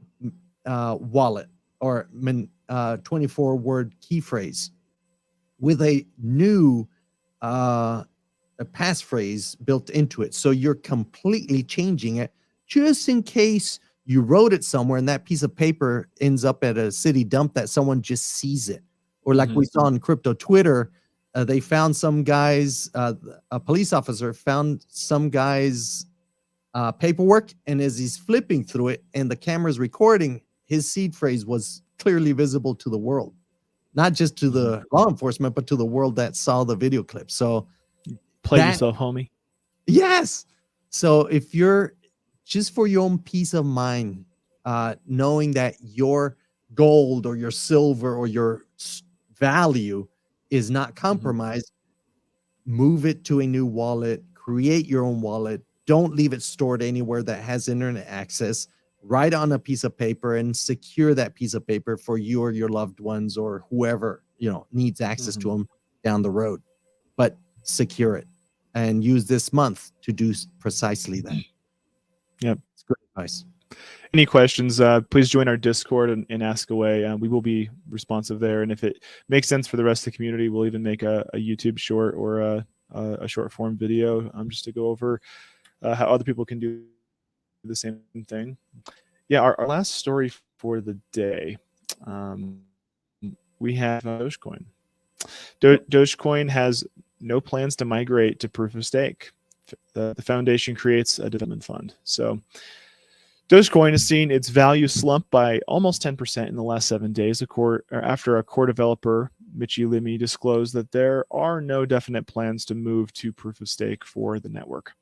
wallet or 24-word key phrase with a new a passphrase built into it. So you're completely changing it just in case you wrote it somewhere and that piece of paper ends up at a city dump that someone just sees it. Or like we saw on crypto Twitter, they found some guys, a police officer found some guy's paperwork, and as he's flipping through it and the camera's recording, his seed phrase was clearly visible to the world. Not just to the law enforcement, but to the world that saw the video clip. So play yourself, homie. Yes. So if you're just for your own peace of mind, knowing that your gold or your silver or your value is not compromised, move it to a new wallet, create your own wallet. Don't leave it stored anywhere that has internet access. Write on a piece of paper and secure that piece of paper for you or your loved ones or whoever, needs access to them down the road. But secure it and use this month to do precisely that. Yep. It's good advice. Any questions, please join our Discord and ask away. We will be responsive there. And if it makes sense for the rest of the community, we'll even make a YouTube short or a short form video just to go over how other people can do the same thing. Yeah, our last story for the day. we have Dogecoin. Dogecoin has no plans to migrate to proof of stake. The foundation creates a development fund. So Dogecoin has seen its value slump by almost 10% in the last 7 days after a core developer, Michi Limi, disclosed that there are no definite plans to move to proof of stake for the network.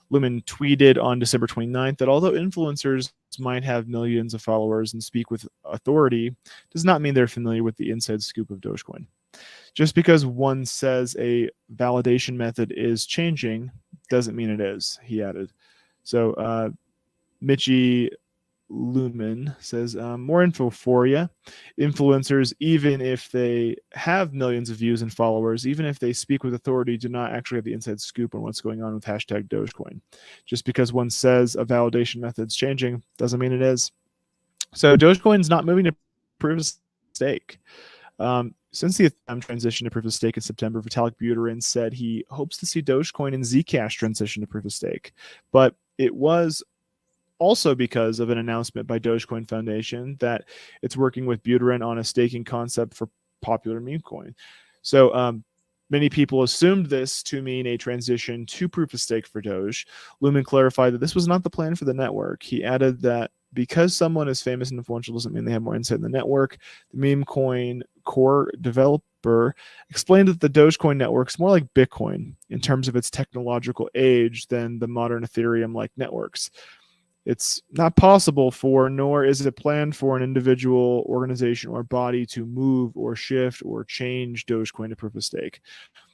Lumen tweeted on December 29th that although influencers might have millions of followers and speak with authority, does not mean they're familiar with the inside scoop of Dogecoin. Just because one says a validation method is changing doesn't mean it is, he added. So Michi Lumen says, more info for you. Influencers, even if they have millions of views and followers, even if they speak with authority, do not actually have the inside scoop on what's going on with hashtag Dogecoin. Just because one says a validation method's changing doesn't mean it is. So Dogecoin's not moving to proof of stake. Since the Ethereum transition to proof of stake in September, Vitalik Buterin said he hopes to see Dogecoin and Zcash transition to proof of stake. But it was also because of an announcement by Dogecoin Foundation that it's working with Buterin on a staking concept for popular meme coin. So many people assumed this to mean a transition to proof of stake for Doge. Lumen clarified that this was not the plan for the network. He added that because someone is famous and influential doesn't mean they have more insight in the network. The meme coin core developer explained that the Dogecoin network is more like Bitcoin in terms of its technological age than the modern Ethereum-like networks. It's not possible for, nor is it planned for, an individual, organization, or body to move or shift or change Dogecoin to proof of stake.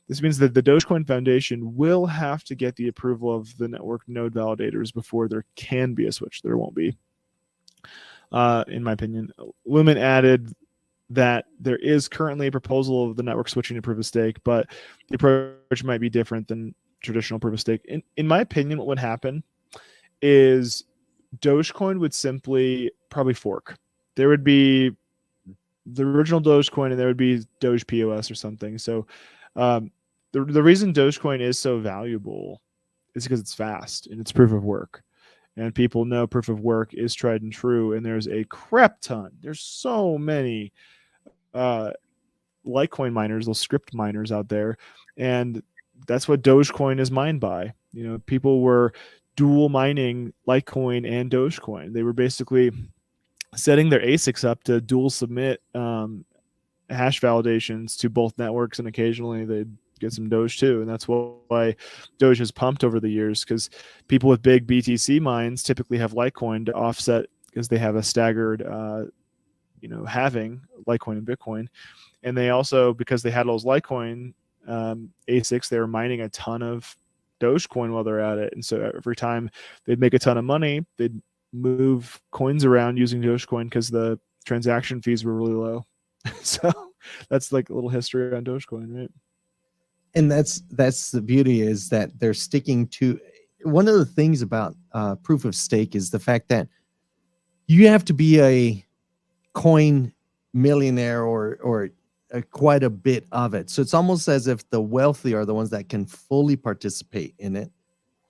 This means that the Dogecoin Foundation will have to get the approval of the network node validators before there can be a switch. There won't be, in my opinion. Lumen added that there is currently a proposal of the network switching to proof of stake, but the approach might be different than traditional proof of stake. In my opinion, what would happen is Dogecoin would simply probably fork. There would be the original Dogecoin and there would be Doge POS or something. So the reason Dogecoin is so valuable is because it's fast and it's proof of work. And people know proof of work is tried and true. And there's a crap ton. There's so many Litecoin miners, those script miners out there. And that's what Dogecoin is mined by. You know, people were dual mining Litecoin and Dogecoin. They were basically setting their ASICs up to dual submit hash validations to both networks, and occasionally they'd get some Doge too. And that's why Doge has pumped over the years, because people with big BTC mines typically have Litecoin to offset, because they have a staggered halving Litecoin and Bitcoin. And they also, because they had those Litecoin ASICs, they were mining a ton of Dogecoin while they're at it. And so every time they'd make a ton of money, they'd move coins around using Dogecoin because the transaction fees were really low. So that's like a little history on Dogecoin, right? And that's the beauty, is that they're sticking to one of the things about proof of stake is the fact that you have to be a coin millionaire or quite a bit of it. So it's almost as if the wealthy are the ones that can fully participate in it.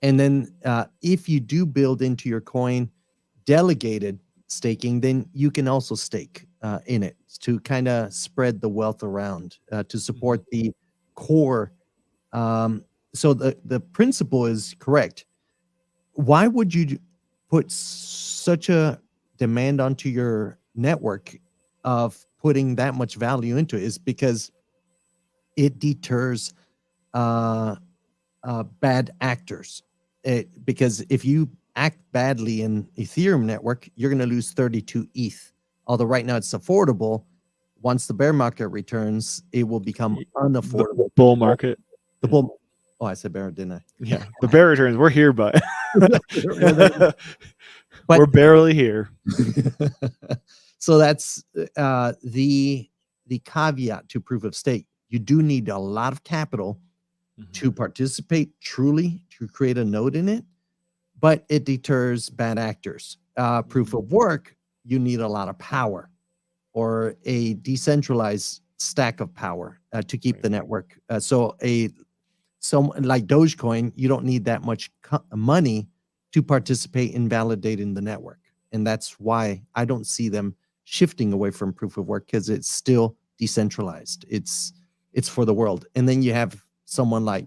And then if you do build into your coin delegated staking, then you can also stake in it to kind of spread the wealth around to support the core. So the principle is correct. Why would you put such a demand onto your network of putting that much value into it? Is because it deters bad actors. Because if you act badly in Ethereum network, you're going to lose 32 ETH. Although right now it's affordable, once the bear market returns, it will become unaffordable. The bull market. The bull. Oh, I said bear, didn't I? Yeah, the bear returns. We're here, but But- we're barely here. So that's the caveat to proof of stake. You do need a lot of capital to participate truly, to create a node in it, but it deters bad actors. Proof of work, you need a lot of power or a decentralized stack of power to keep the network. So like Dogecoin, you don't need that much money to participate in validating the network. And that's why I don't see them shifting away from proof of work, because it's still decentralized. It's for the world. And then you have someone like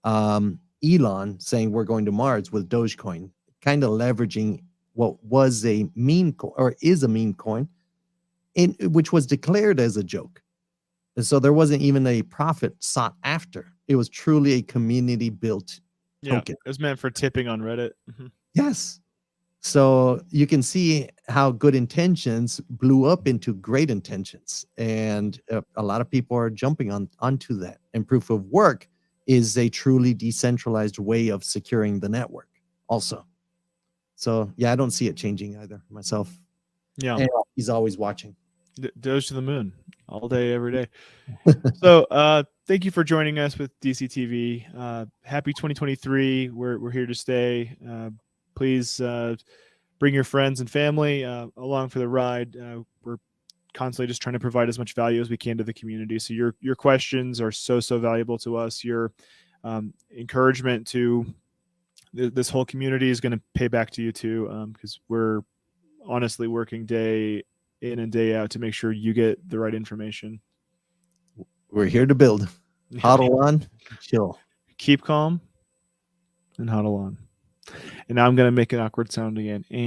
Elon saying we're going to Mars with Dogecoin, kind of leveraging what was a meme coin or is a meme coin, which was declared as a joke. And so there wasn't even a profit sought after. It was truly a community built token. It was meant for tipping on Reddit. Yes. So you can see how good intentions blew up into great intentions. And a lot of people are jumping onto that. And proof of work is a truly decentralized way of securing the network also. So yeah, I don't see it changing either myself. Yeah. And he's always watching. Doge to the moon all day, every day. So thank you for joining us with DCTV. Happy 2023. We're here to stay. Please bring your friends and family along for the ride. We're constantly just trying to provide as much value as we can to the community. So your questions are so valuable to us. Your encouragement to this whole community is going to pay back to you too, because we're honestly working day in and day out to make sure you get the right information. We're here to build. Huddle on, chill. Keep calm and huddle on. And now I'm going to make an awkward sound again. And